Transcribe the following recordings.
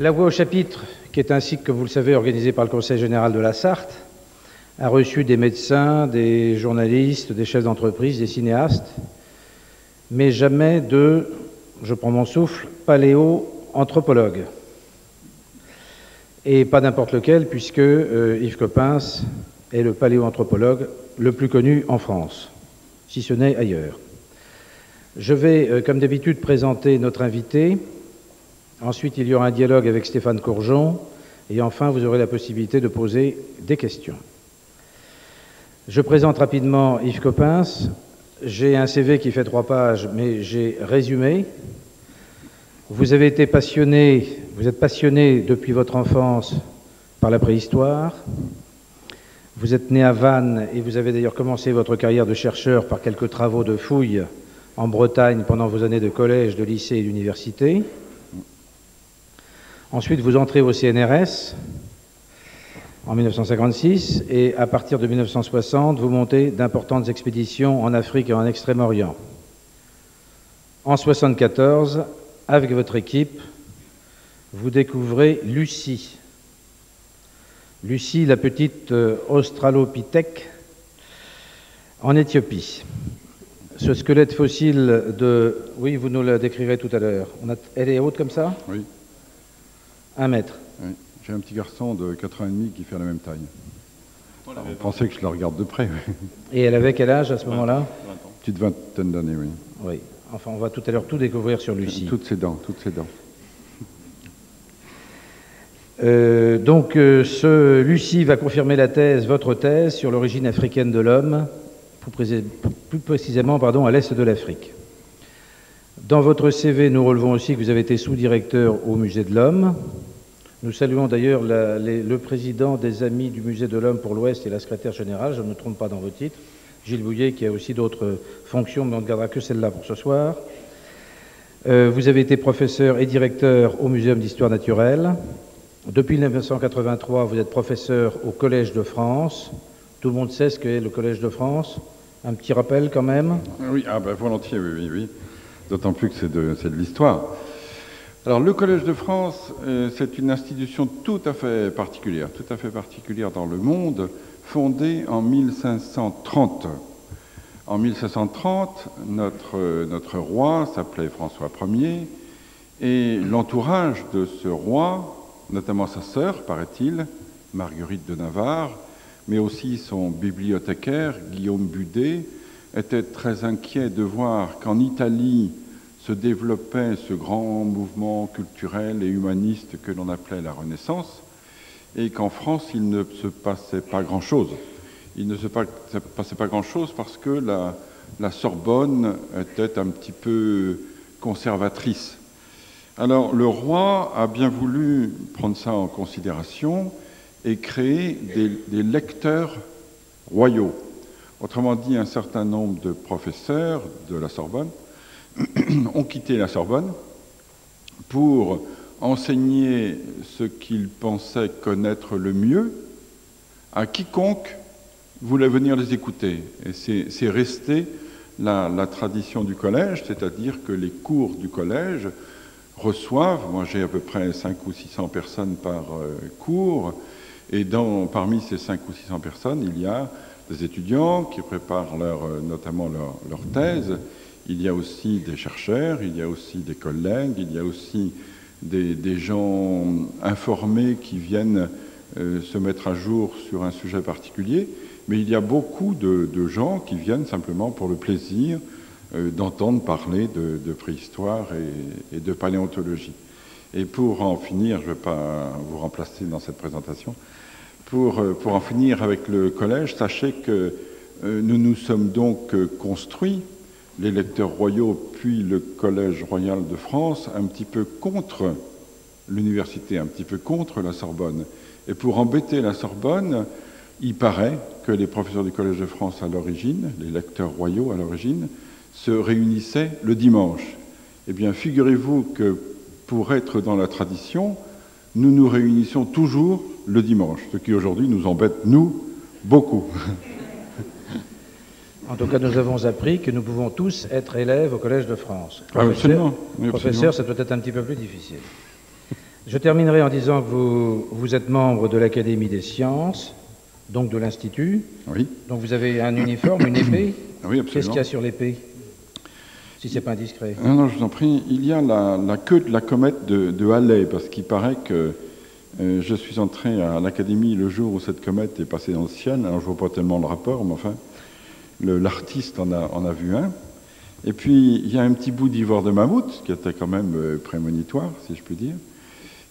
La Voix au chapitre, qui est un cycle, comme vous le savez, organisé par le Conseil général de la Sarthe, a reçu des médecins, des journalistes, des chefs d'entreprise, des cinéastes, mais jamais de, je prends mon souffle, paléo-anthropologue. Et pas n'importe lequel, puisque Yves Coppens est le paléo-anthropologue le plus connu en France, si ce n'est ailleurs. Je vais, comme d'habitude, présenter notre invité. Ensuite, il y aura un dialogue avec Stéphane Courjon. Et enfin, vous aurez la possibilité de poser des questions. Je présente rapidement Yves Coppens. J'ai un CV qui fait 3 pages, mais j'ai résumé. Vous avez été passionné, vous êtes passionné depuis votre enfance par la préhistoire. Vous êtes né à Vannes et vous avez d'ailleurs commencé votre carrière de chercheur par quelques travaux de fouilles en Bretagne pendant vos années de collège, de lycée et d'université. Ensuite, vous entrez au CNRS en 1956 et à partir de 1960, vous montez d'importantes expéditions en Afrique et en Extrême-Orient. En 1974, avec votre équipe, vous découvrez Lucie. Lucie, la petite australopithèque en Éthiopie. Ce squelette fossile de... Oui, vous nous la décrirez tout à l'heure. Elle est haute comme ça? Oui. 1 mètre. Oui. J'ai un petit garçon de 4 ans et demi qui fait la même taille. Alors, on pensait que je la regarde de près. Oui. Et elle avait quel âge à ce moment-là? 20 ans. Petite vingtaine d'années, oui. Oui. Enfin, on va tout à l'heure tout découvrir sur Lucie. Toutes ses dents, toutes ses dents. Lucie va confirmer votre thèse sur l'origine africaine de l'homme, plus précisément à l'est de l'Afrique. Dans votre CV, nous relevons aussi que vous avez été sous-directeur au Musée de l'Homme. Nous saluons d'ailleurs le président des Amis du Musée de l'Homme pour l'Ouest et la secrétaire générale, je ne me trompe pas dans vos titres, Gilles Bouillet, qui a aussi d'autres fonctions, mais on ne gardera que celle-là pour ce soir. Vous avez été professeur et directeur au Muséum d'Histoire naturelle. Depuis 1983, vous êtes professeur au Collège de France. Tout le monde sait ce qu'est le Collège de France. Un petit rappel quand même? Oui, volontiers, oui. D'autant plus que c'est de l'histoire. Alors, le Collège de France, c'est une institution tout à fait particulière dans le monde, fondée en 1530. En 1530, notre roi s'appelait François Ier, et l'entourage de ce roi, notamment sa sœur, paraît-il, Marguerite de Navarre, mais aussi son bibliothécaire, Guillaume Budet, était très inquiet de voir qu'en Italie se développait ce grand mouvement culturel et humaniste que l'on appelait la Renaissance, et qu'en France, il ne se passait pas grand-chose. Il ne se passait pas grand-chose parce que la Sorbonne était un petit peu conservatrice. Alors, le roi a bien voulu prendre ça en considération et créer des lecteurs royaux. Autrement dit, un certain nombre de professeurs de la Sorbonne ont quitté la Sorbonne pour enseigner ce qu'ils pensaient connaître le mieux à quiconque voulait venir les écouter. Et c'est resté la tradition du collège, c'est-à-dire que les cours du collège reçoivent, moi j'ai à peu près 500 ou 600 personnes par cours, et parmi ces 500 ou 600 personnes, il y a des étudiants qui préparent notamment leur thèse, il y a aussi des chercheurs, il y a aussi des collègues, il y a aussi des gens informés qui viennent se mettre à jour sur un sujet particulier, mais il y a beaucoup de gens qui viennent simplement pour le plaisir d'entendre parler de préhistoire et de paléontologie. Et pour en finir, je ne vais pas vous remplacer dans cette présentation, pour en finir avec le collège, sachez que nous nous sommes donc construits, les lecteurs royaux, puis le Collège royal de France, un petit peu contre l'université, un petit peu contre la Sorbonne. Et pour embêter la Sorbonne, il paraît que les professeurs du Collège de France à l'origine, les lecteurs royaux à l'origine, se réunissaient le dimanche. Eh bien, figurez-vous que pour être dans la tradition, nous nous réunissions toujours le dimanche, ce qui aujourd'hui nous embête, nous, beaucoup. En tout cas, nous avons appris que nous pouvons tous être élèves au Collège de France. Absolument. Professeur, ça doit être un petit peu plus difficile. Je terminerai en disant que vous êtes membre de l'Académie des sciences, donc de l'Institut. Oui. Donc vous avez un uniforme, une épée. Oui, absolument. Qu'est-ce qu'il y a sur l'épée, si c'est pas indiscret? Non, non, je vous en prie. Il y a la queue de la comète de Halley, parce qu'il paraît que je suis entré à l'Académie le jour où cette comète est passée dans le ciel. Alors je vois pas tellement le rapport, mais enfin, l'artiste en a vu un. Et puis, il y a un petit bout d'ivoire de mammouth, qui était quand même prémonitoire, si je puis dire.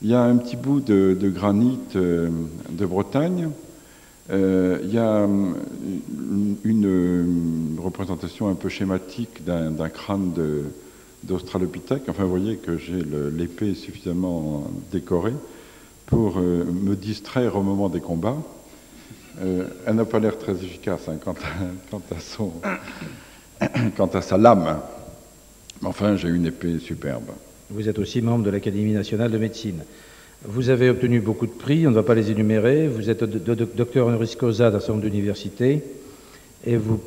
Il y a un petit bout de granit de Bretagne. Il y a une représentation un peu schématique d'un crâne d'Australopithèque. Enfin, vous voyez que j'ai l'épée suffisamment décorée pour me distraire au moment des combats. Elle n'a pas l'air très efficace hein, quant à sa lame. Enfin, j'ai une épée superbe. Vous êtes aussi membre de l'Académie nationale de médecine. Vous avez obtenu beaucoup de prix, on ne va pas les énumérer. Vous êtes docteur honoris causa d'un certain nombre d'universités et vous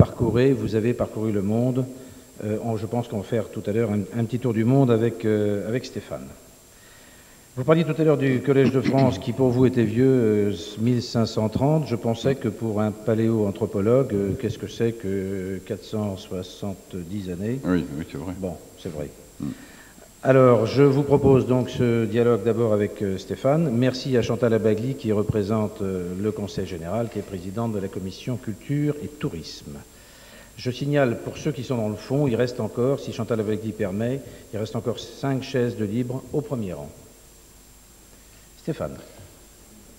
avez parcouru le monde. Je pense qu'on va faire tout à l'heure un petit tour du monde avec Stéphane. Vous parliez tout à l'heure du Collège de France qui pour vous était vieux, 1530. Je pensais que pour un paléoanthropologue, qu'est-ce que c'est que 470 années? Oui, c'est vrai. Bon, c'est vrai. Alors, je vous propose donc ce dialogue d'abord avec Stéphane. Merci à Chantal Abagli qui représente le Conseil général, qui est présidente de la Commission Culture et Tourisme. Je signale, pour ceux qui sont dans le fond, il reste encore, si Chantal Abagli permet, il reste encore 5 chaises de libre au premier rang. Stéphane.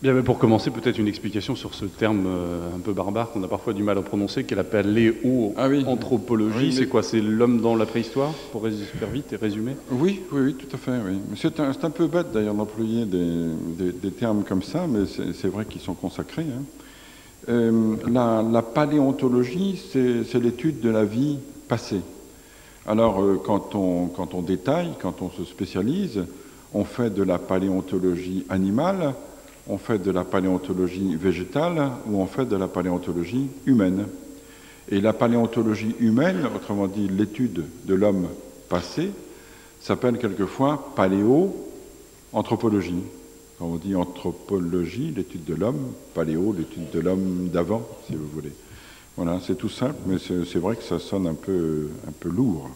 Bien, mais pour commencer, peut-être une explication sur ce terme un peu barbare qu'on a parfois du mal à prononcer, qu'elle appelle paléoanthropologie. Oui, c'est quoi? C'est l'homme dans la préhistoire, pour faire vite et résumer? Oui, tout à fait. Oui. C'est un peu bête d'ailleurs d'employer des termes comme ça, mais c'est vrai qu'ils sont consacrés. Hein. La paléontologie, c'est l'étude de la vie passée. Alors, quand on détaille, quand on se spécialise, on fait de la paléontologie animale, on fait de la paléontologie végétale ou on fait de la paléontologie humaine. Et la paléontologie humaine, autrement dit l'étude de l'homme passé, s'appelle quelquefois paléoanthropologie. Quand on dit anthropologie, l'étude de l'homme, paléo, l'étude de l'homme d'avant, si vous voulez. Voilà, c'est tout simple, mais c'est vrai que ça sonne un peu lourd.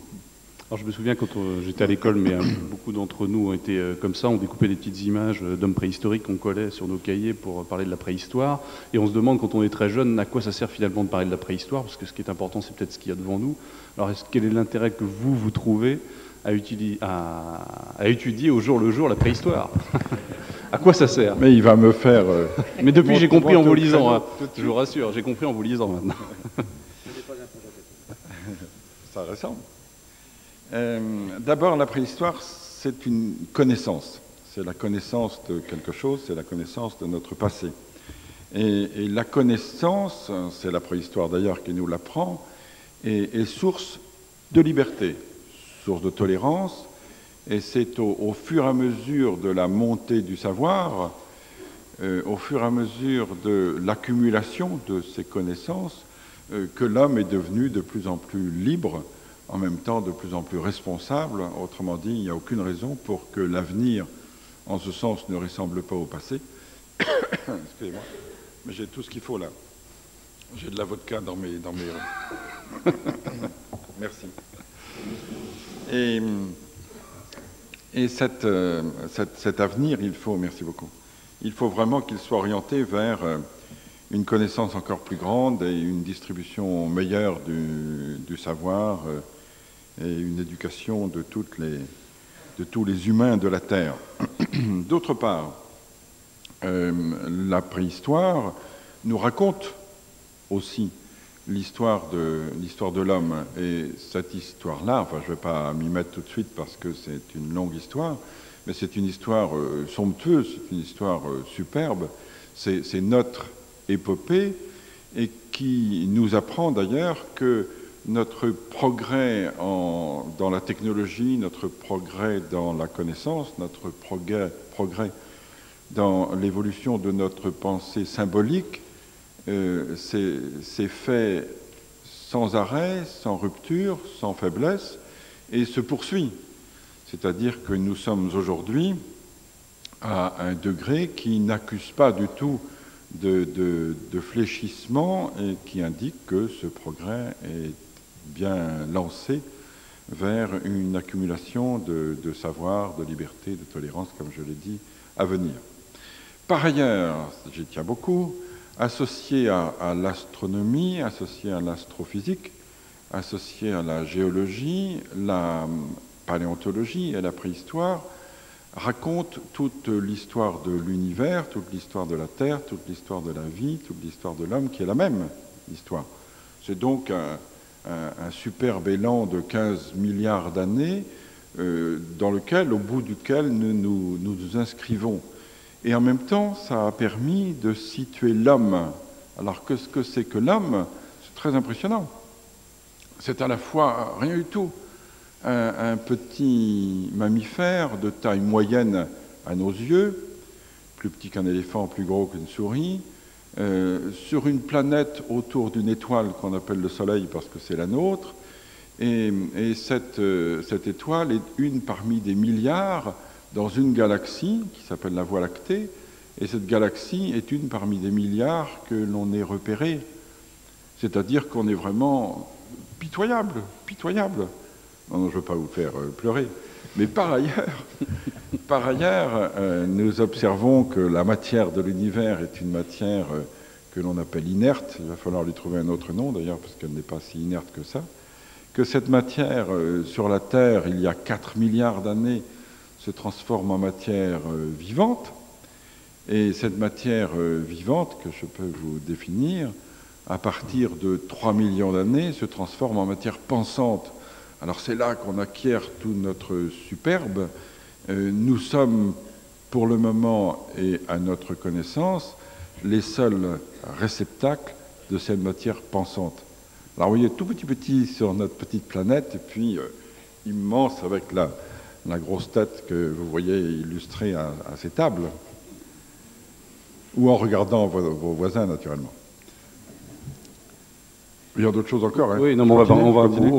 Alors je me souviens quand j'étais à l'école, mais beaucoup d'entre nous ont été comme ça, on découpait des petites images d'hommes préhistoriques qu'on collait sur nos cahiers pour parler de la préhistoire, et on se demande quand on est très jeune à quoi ça sert finalement de parler de la préhistoire, parce que ce qui est important c'est peut-être ce qu'il y a devant nous. Alors quel est l'intérêt que vous trouvez à étudier au jour le jour la préhistoire? À quoi ça sert? Mais il va me faire... Mais depuis j'ai compris en vous lisant, hein. Je vous rassure, j'ai compris en vous lisant maintenant. Ça ressemble. D'abord, la préhistoire, c'est une connaissance. C'est la connaissance de quelque chose, c'est la connaissance de notre passé. Et la connaissance, c'est la préhistoire d'ailleurs qui nous l'apprend, est source de liberté, source de tolérance, et c'est au fur et à mesure de la montée du savoir, au fur et à mesure de l'accumulation de ces connaissances, que l'homme est devenu de plus en plus libre, en même temps de plus en plus responsable. Autrement dit, il n'y a aucune raison pour que l'avenir, en ce sens, ne ressemble pas au passé. Excusez-moi, mais j'ai tout ce qu'il faut là. J'ai de la vodka dans mes... Merci. Et cet avenir, merci beaucoup, il faut vraiment qu'il soit orienté vers une connaissance encore plus grande et une distribution meilleure du savoir, et une éducation de tous les humains de la Terre. D'autre part, la préhistoire nous raconte aussi l'histoire de l'homme. Et cette histoire-là, enfin je ne vais pas m'y mettre tout de suite parce que c'est une longue histoire, mais c'est une histoire somptueuse, c'est une histoire superbe. C'est notre épopée et qui nous apprend d'ailleurs que notre progrès dans la technologie, notre progrès dans la connaissance, notre progrès dans l'évolution de notre pensée symbolique, c'est fait sans arrêt, sans rupture, sans faiblesse, et se poursuit. C'est-à-dire que nous sommes aujourd'hui à un degré qui n'accuse pas du tout de fléchissement et qui indique que ce progrès est bien lancé vers une accumulation de savoir, de liberté, de tolérance, comme je l'ai dit, à venir. Par ailleurs, j'y tiens beaucoup, associé à l'astronomie, associé à l'astrophysique, associé à la géologie, la paléontologie et la préhistoire, raconte toute l'histoire de l'univers, toute l'histoire de la Terre, toute l'histoire de la vie, toute l'histoire de l'homme, qui est la même histoire. C'est donc un superbe élan de 15 milliards d'années au bout duquel nous nous inscrivons. Et en même temps, ça a permis de situer l'homme. Alors que ce que c'est que l'homme, c'est très impressionnant. C'est à la fois rien du tout. Un petit mammifère de taille moyenne à nos yeux, plus petit qu'un éléphant, plus gros qu'une souris, sur une planète autour d'une étoile qu'on appelle le Soleil parce que c'est la nôtre, et cette étoile est une parmi des milliards dans une galaxie qui s'appelle la Voie lactée, et cette galaxie est une parmi des milliards que l'on ait repérée. C'est-à-dire qu'on est vraiment pitoyable. Non, je ne veux pas vous faire pleurer. Mais par ailleurs, nous observons que la matière de l'univers est une matière que l'on appelle inerte. Il va falloir lui trouver un autre nom, d'ailleurs, parce qu'elle n'est pas si inerte que ça. Que cette matière, sur la Terre, il y a 4 milliards d'années, se transforme en matière vivante. Et cette matière vivante, que je peux vous définir, à partir de 3 millions d'années, se transforme en matière pensante. Alors c'est là qu'on acquiert tout notre superbe. Nous sommes, pour le moment et à notre connaissance, les seuls réceptacles de cette matière pensante. Alors vous voyez, tout petit sur notre petite planète, et puis immense avec la grosse tête que vous voyez illustrée à ces tables, ou en regardant vos voisins, naturellement. Il y a d'autres choses encore. Hein. Oui, non, mais on va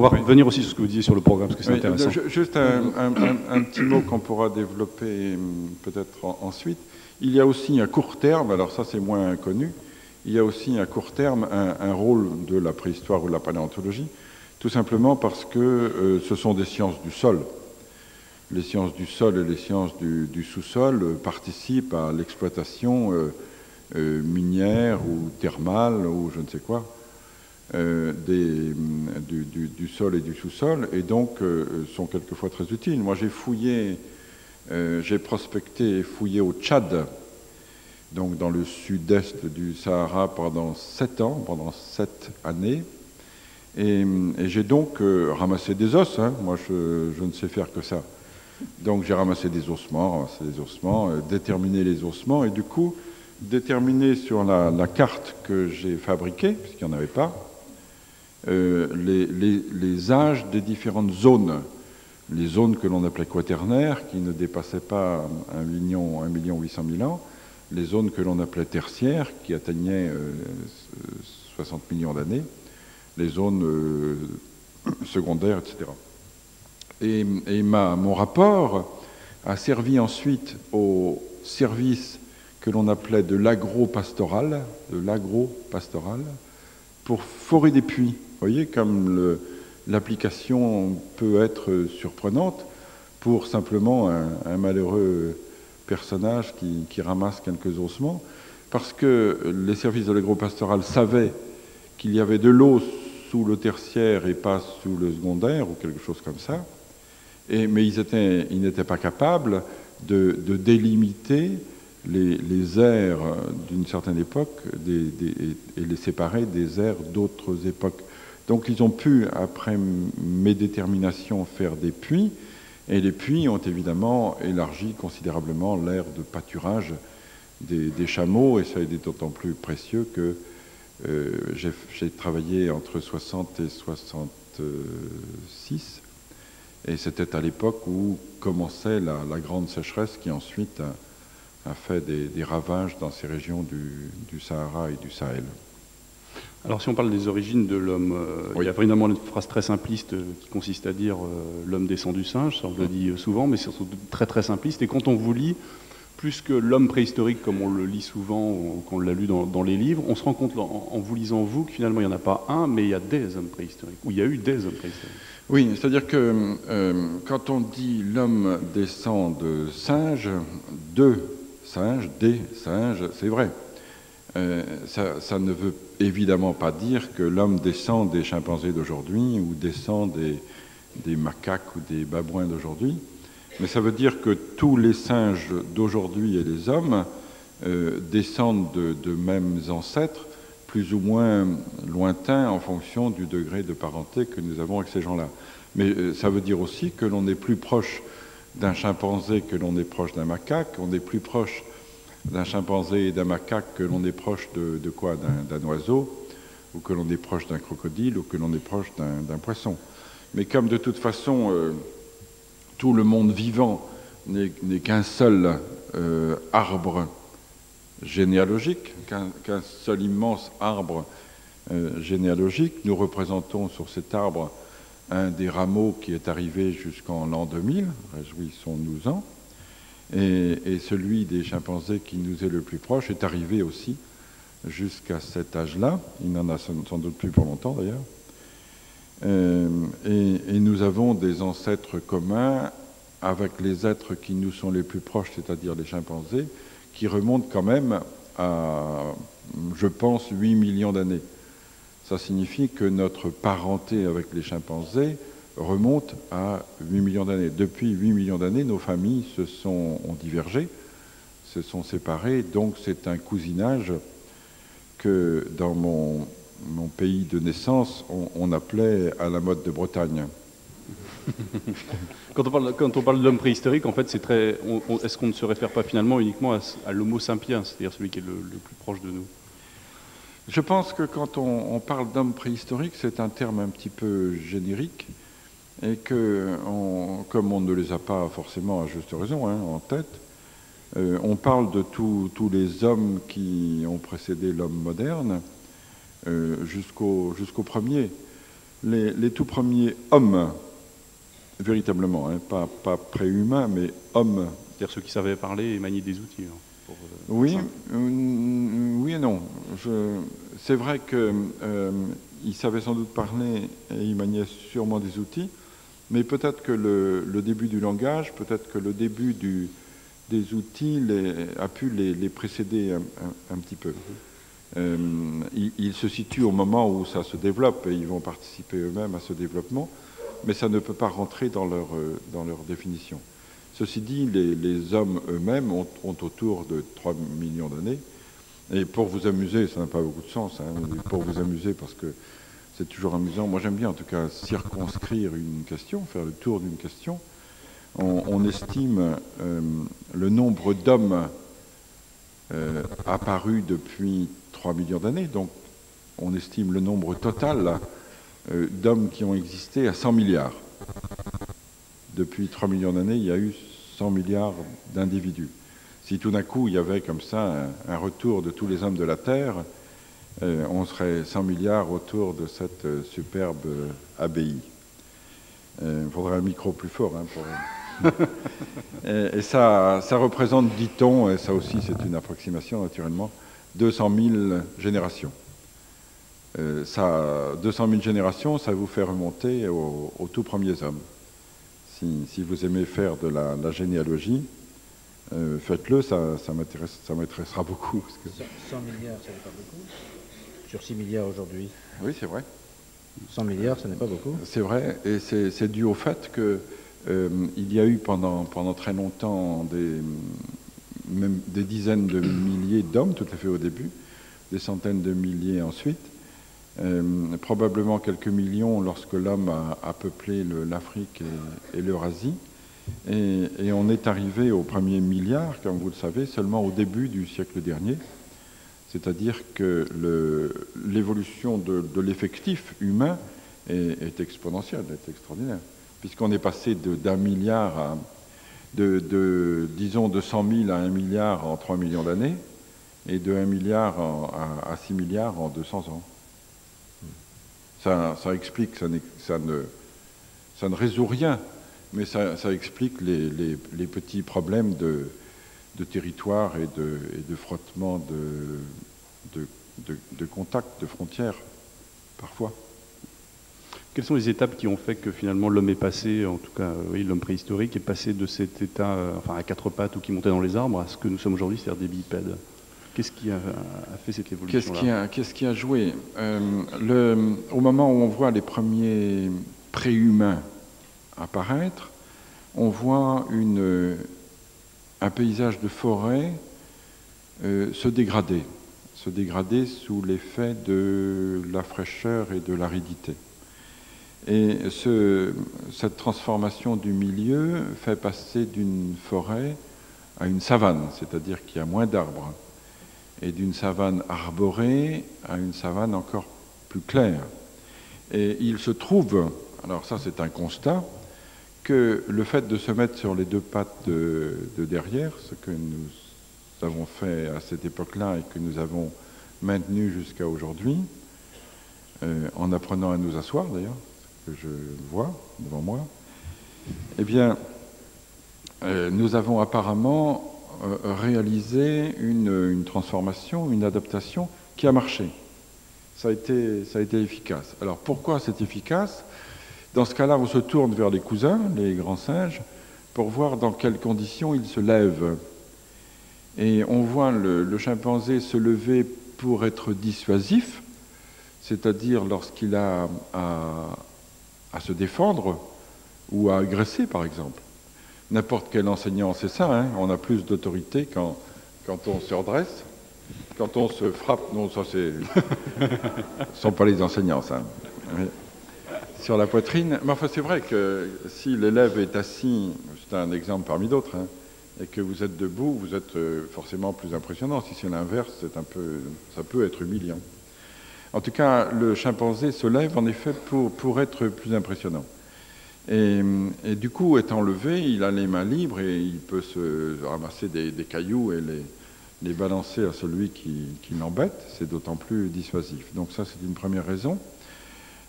revenir aussi sur ce que vous disiez sur le programme, parce que c'est intéressant. Juste un petit mot qu'on pourra développer peut-être ensuite. Il y a aussi à court terme, alors ça c'est moins connu, il y a aussi à court terme un rôle de la préhistoire ou de la paléontologie, tout simplement parce que ce sont des sciences du sol. Les sciences du sol et les sciences du sous-sol participent à l'exploitation minière ou thermale ou je ne sais quoi. Du sol et du sous-sol, et donc sont quelquefois très utiles. Moi, j'ai fouillé, j'ai prospecté et fouillé au Tchad, donc dans le sud-est du Sahara pendant 7 ans, pendant 7 années, et j'ai donc ramassé des os. Hein. Moi, je ne sais faire que ça. Donc, j'ai ramassé des ossements, déterminé les ossements, et du coup, déterminé sur la carte que j'ai fabriquée, puisqu'il n'y en avait pas, les âges des différentes zones, les zones que l'on appelait quaternaires, qui ne dépassaient pas 1,8 million, les zones que l'on appelait tertiaires, qui atteignaient 60 millions d'années, les zones secondaires, etc. Et mon rapport a servi ensuite au service que l'on appelait de l'agro-pastoral, pour forer des puits. Vous voyez, comme l'application peut être surprenante pour simplement un malheureux personnage qui ramasse quelques ossements, parce que les services de l'agro-pastoral savaient qu'il y avait de l'eau sous le tertiaire et pas sous le secondaire, ou quelque chose comme ça, mais ils n'étaient pas capables de délimiter les aires d'une certaine époque et les séparer des aires d'autres époques. Donc ils ont pu, après mes déterminations, faire des puits, et les puits ont évidemment élargi considérablement l'aire de pâturage des chameaux, et ça a été d'autant plus précieux que j'ai travaillé entre 60 et 66, et c'était à l'époque où commençait la grande sécheresse qui ensuite a fait des ravages dans ces régions du Sahara et du Sahel. Alors si on parle des origines de l'homme, oui. Il y a évidemment une phrase très simpliste qui consiste à dire l'homme descend du singe, ça on le dit souvent, mais c'est surtout très très simpliste, et quand on vous lit, plus que l'homme préhistorique comme on le lit souvent ou qu'on l'a lu dans les livres, on se rend compte en vous lisant vous que finalement il n'y en a pas un, mais il y a des hommes préhistoriques, ou il y a eu des hommes préhistoriques. Oui, c'est-à-dire que quand on dit l'homme descend de singes, des singes, c'est vrai. Ça ne veut évidemment pas dire que l'homme descend des chimpanzés d'aujourd'hui ou descend des macaques ou des babouins d'aujourd'hui, mais ça veut dire que tous les singes d'aujourd'hui et les hommes descendent de mêmes ancêtres, plus ou moins lointains en fonction du degré de parenté que nous avons avec ces gens-là. Mais ça veut dire aussi que l'on est plus proche d'un chimpanzé que l'on est proche d'un macaque, on est plus proche d'un chimpanzé et d'un macaque que l'on est proche de quoi? D'un oiseau, ou que l'on est proche d'un crocodile, ou que l'on est proche d'un poisson. Mais comme de toute façon, tout le monde vivant n'est qu'un seul arbre généalogique, qu'un seul immense arbre généalogique, nous représentons sur cet arbre un des rameaux qui est arrivé jusqu'en l'an 2000, réjouissons-nous-en, et celui des chimpanzés qui nous est le plus proche est arrivé aussi jusqu'à cet âge-là. Il n'en a sans doute plus pour longtemps d'ailleurs. Et nous avons des ancêtres communs avec les êtres qui nous sont les plus proches, c'est-à-dire les chimpanzés, qui remontent quand même à, je pense, 8 millions d'années. Ça signifie que notre parenté avec les chimpanzés remonte à 8 millions d'années. Depuis 8 millions d'années, nos familles ont divergé, se sont séparées, donc c'est un cousinage que dans mon pays de naissance, on appelait à la mode de Bretagne. Quand on parle de l'homme préhistorique, en fait, est-ce qu'on ne se réfère pas finalement uniquement à l'homo sapiens, c'est-à-dire celui qui est le plus proche de nous? Je pense que quand on parle d'homme préhistorique, c'est un terme un petit peu générique, et que, comme on ne les a pas forcément à juste raison en tête, on parle de tous les hommes qui ont précédé l'homme moderne, jusqu'au premier. Les tout premiers hommes, véritablement, pas préhumains, mais hommes. C'est-à-dire ceux qui savaient parler et manier des outils. Oui et non. C'est vrai qu'ils savaient sans doute parler et ils maniaient sûrement des outils, mais peut-être que le début du langage, peut-être que le début des outils a pu les précéder un petit peu. Ils se situent au moment où ça se développe et ils vont participer eux-mêmes à ce développement, mais ça ne peut pas rentrer dans leur définition. Ceci dit, les hommes eux-mêmes ont autour de 3 millions d'années. Et pour vous amuser, ça n'a pas beaucoup de sens, pour vous amuser parce que c'est toujours amusant. Moi j'aime bien en tout cas circonscrire une question, faire le tour d'une question. On estime le nombre d'hommes apparus depuis 3 millions d'années, donc on estime le nombre total d'hommes qui ont existé à 100 milliards. Depuis 3 millions d'années, il y a eu 100 milliards d'individus. Si tout d'un coup, il y avait comme ça un retour de tous les hommes de la Terre, on serait 100 milliards autour de cette superbe abbaye. Il faudrait un micro plus fort pour... et ça représente, dit-on, et ça aussi c'est une approximation naturellement, 200 000 générations. 200 000 générations, ça vous fait remonter aux tout premiers hommes. Si vous aimez faire de la généalogie, faites-le, ça m'intéressera beaucoup. Parce que... 100 milliards, ça n'est pas beaucoup. Sur 6 milliards aujourd'hui. Oui, c'est vrai. 100 milliards, ça n'est pas beaucoup. C'est vrai, et c'est dû au fait que il y a eu pendant très longtemps même des dizaines de milliers d'hommes, tout à fait au début, des centaines de milliers ensuite, probablement quelques millions lorsque l'homme a peuplé l'Afrique et l'Eurasie, et on est arrivé au premier milliard, comme vous le savez, seulement au début du siècle dernier, c'est-à-dire que l'évolution de l'effectif humain est exponentielle, est extraordinaire, puisqu'on est passé d'un milliard disons de 100 000 à 1 milliard en 3 millions d'années, et de 1 milliard à 6 milliards en 200 ans. Ça explique, ça ne résout rien, mais ça explique les petits problèmes de territoire et de frottement de contacts, de frontières, parfois. Quelles sont les étapes qui ont fait que finalement l'homme est passé, en tout cas oui, l'homme préhistorique est passé de cet état enfin, à quatre pattes ou qui montait dans les arbres à ce que nous sommes aujourd'hui, c'est-à-dire des bipèdes? Qu'est-ce qui a fait cette évolution-là? Qu'est-ce qui a joué? Au moment où on voit les premiers préhumains apparaître, on voit un paysage de forêt se dégrader sous l'effet de la fraîcheur et de l'aridité. Et cette transformation du milieu fait passer d'une forêt à une savane, c'est-à-dire qu'il y a moins d'arbres, et d'une savane arborée à une savane encore plus claire. Et il se trouve, alors ça c'est un constat, que le fait de se mettre sur les deux pattes de derrière, ce que nous avons fait à cette époque-là et que nous avons maintenu jusqu'à aujourd'hui, en apprenant à nous asseoir d'ailleurs, que je vois devant moi, eh bien, nous avons apparemment réalisé une transformation, une adaptation qui a marché. Ça a été efficace. Alors pourquoi c'est efficace? Dans ce cas-là, on se tourne vers les cousins, les grands singes, pour voir dans quelles conditions ils se lèvent. Et on voit le chimpanzé se lever pour être dissuasif, c'est-à-dire lorsqu'il a à se défendre ou à agresser, par exemple. N'importe quel enseignant sait ça, hein, on a plus d'autorité quand on se redresse, quand on se frappe. Non, ça c'est... Ce ne sont pas les enseignants, ça. Mais sur la poitrine. Mais enfin, c'est vrai que si l'élève est assis, c'est un exemple parmi d'autres, hein, et que vous êtes debout, vous êtes forcément plus impressionnant. Si c'est l'inverse, ça peut être humiliant. En tout cas, le chimpanzé se lève en effet pour être plus impressionnant. Et du coup, étant levé, il a les mains libres et il peut se ramasser des cailloux et les balancer à celui qui l'embête. C'est d'autant plus dissuasif. Donc ça, c'est une première raison.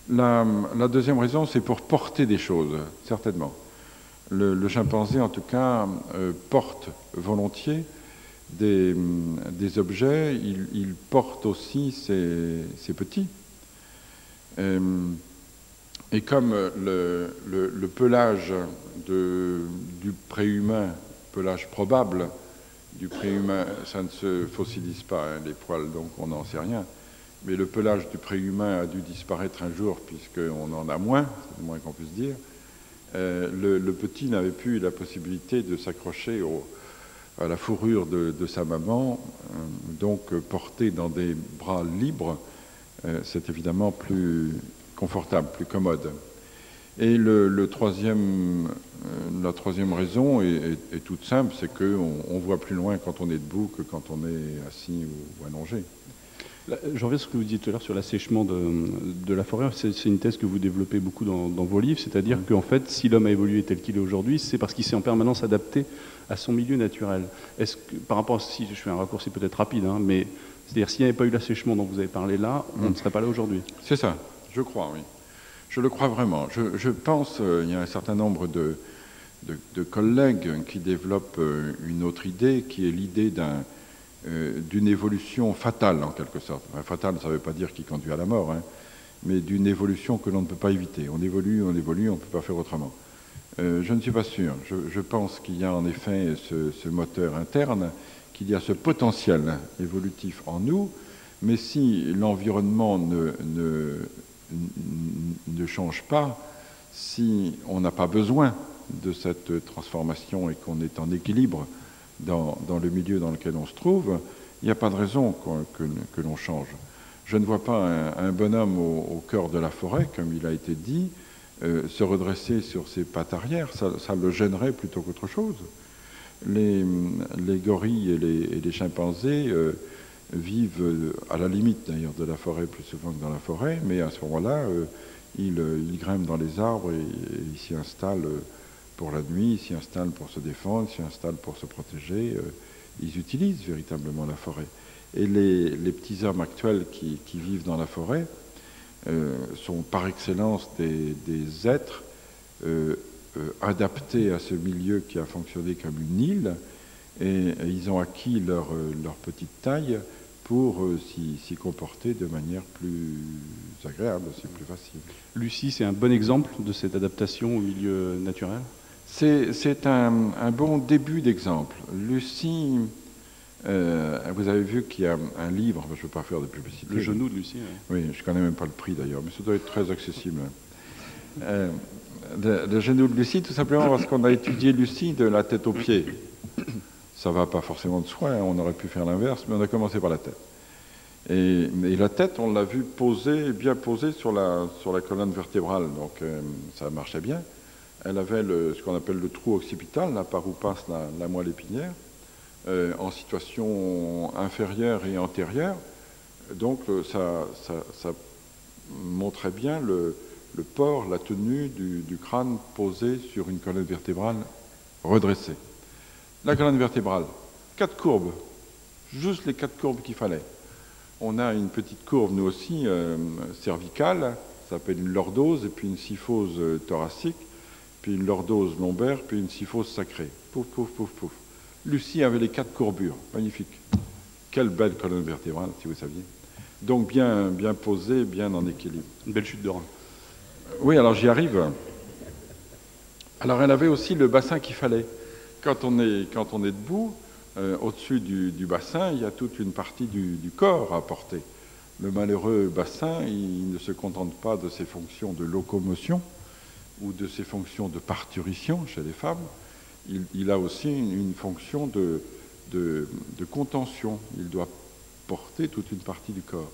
La deuxième raison, c'est pour porter des choses, certainement. Le chimpanzé, en tout cas, porte volontiers des objets. Il porte aussi ses petits. Et comme le pelage du préhumain, pelage probable du préhumain, ça ne se fossilise pas, hein, les poils, donc on n'en sait rien. Mais le pelage du préhumain a dû disparaître un jour, puisqu'on en a moins, c'est le moins qu'on puisse dire. Le petit n'avait plus la possibilité de s'accrocher à la fourrure de sa maman, donc porté dans des bras libres, c'est évidemment plus confortable, plus commode. Et la troisième raison est toute simple, c'est qu'on voit plus loin quand on est debout que quand on est assis ou allongé. Je reviens sur ce que vous disiez tout à l'heure sur l'assèchement de la forêt. C'est une thèse que vous développez beaucoup dans vos livres, c'est-à-dire qu'en fait, si l'homme a évolué tel qu'il est aujourd'hui, c'est parce qu'il s'est en permanence adapté à son milieu naturel. Est-ce que, par rapport à, si je fais un raccourci peut-être rapide, hein, mais c'est-à-dire s'il n'y avait pas eu l'assèchement dont vous avez parlé là, on ne serait pas là aujourd'hui. C'est ça, je crois, oui. Je le crois vraiment. Je pense, il y a un certain nombre de collègues qui développent une autre idée, qui est l'idée d'une évolution fatale, en quelque sorte. Enfin, fatale, ça ne veut pas dire qui conduit à la mort, hein, mais d'une évolution que l'on ne peut pas éviter. On évolue, on ne peut pas faire autrement. Je ne suis pas sûr. Je pense qu'il y a en effet ce moteur interne, qu'il y a ce potentiel évolutif en nous, mais si l'environnement ne change pas, si on n'a pas besoin de cette transformation et qu'on est en équilibre dans le milieu dans lequel on se trouve, il n'y a pas de raison que l'on change. Je ne vois pas un bonhomme au cœur de la forêt, comme il a été dit, se redresser sur ses pattes arrière. Ça le gênerait plutôt qu'autre chose. Les gorilles et les chimpanzés vivent à la limite d'ailleurs de la forêt plus souvent que dans la forêt, mais à ce moment-là, ils grimpent dans les arbres et ils s'y installent pour la nuit, ils s'y installent pour se défendre, ils s'y installent pour se protéger. Ils utilisent véritablement la forêt. Et les petits hommes actuels qui vivent dans la forêt sont par excellence des êtres adaptés à ce milieu qui a fonctionné comme une île et ils ont acquis leur petite taille pour s'y comporter de manière plus agréable, c'est plus facile. Lucie, c'est un bon exemple de cette adaptation au milieu naturel? C'est un bon début d'exemple. Lucie, vous avez vu qu'il y a un livre, je ne veux pas faire de publicité. Le genou de Lucie. Oui, je ne connais même pas le prix d'ailleurs, mais ça doit être très accessible. Le genou de Lucie, tout simplement parce qu'on a étudié Lucie de la tête aux pieds. Ça ne va pas forcément de soi, hein, on aurait pu faire l'inverse, mais on a commencé par la tête. Et la tête, on l'a vu bien posée sur la colonne vertébrale, donc ça marchait bien. Elle avait ce qu'on appelle le trou occipital, là par où passe la moelle épinière, en situation inférieure et antérieure. Donc ça montrait bien le port, la tenue du crâne posé sur une colonne vertébrale redressée. La colonne vertébrale, 4 courbes, juste les 4 courbes qu'il fallait. On a une petite courbe, nous aussi, cervicale, ça s'appelle une lordose, et puis une syphose thoracique, puis une lordose lombaire, puis une syphose sacrée. Pouf, pouf, pouf, pouf. Lucie avait les 4 courbures, magnifique. Quelle belle colonne vertébrale, si vous saviez. Donc bien posée, bien en équilibre. Une belle chute de rein. Oui, alors j'y arrive. Alors elle avait aussi le bassin qu'il fallait. Quand on est debout, au-dessus du bassin, il y a toute une partie du corps à porter. Le malheureux bassin, il ne se contente pas de ses fonctions de locomotion ou de ses fonctions de parturition chez les femmes. Il a aussi une fonction de contention. Il doit porter toute une partie du corps.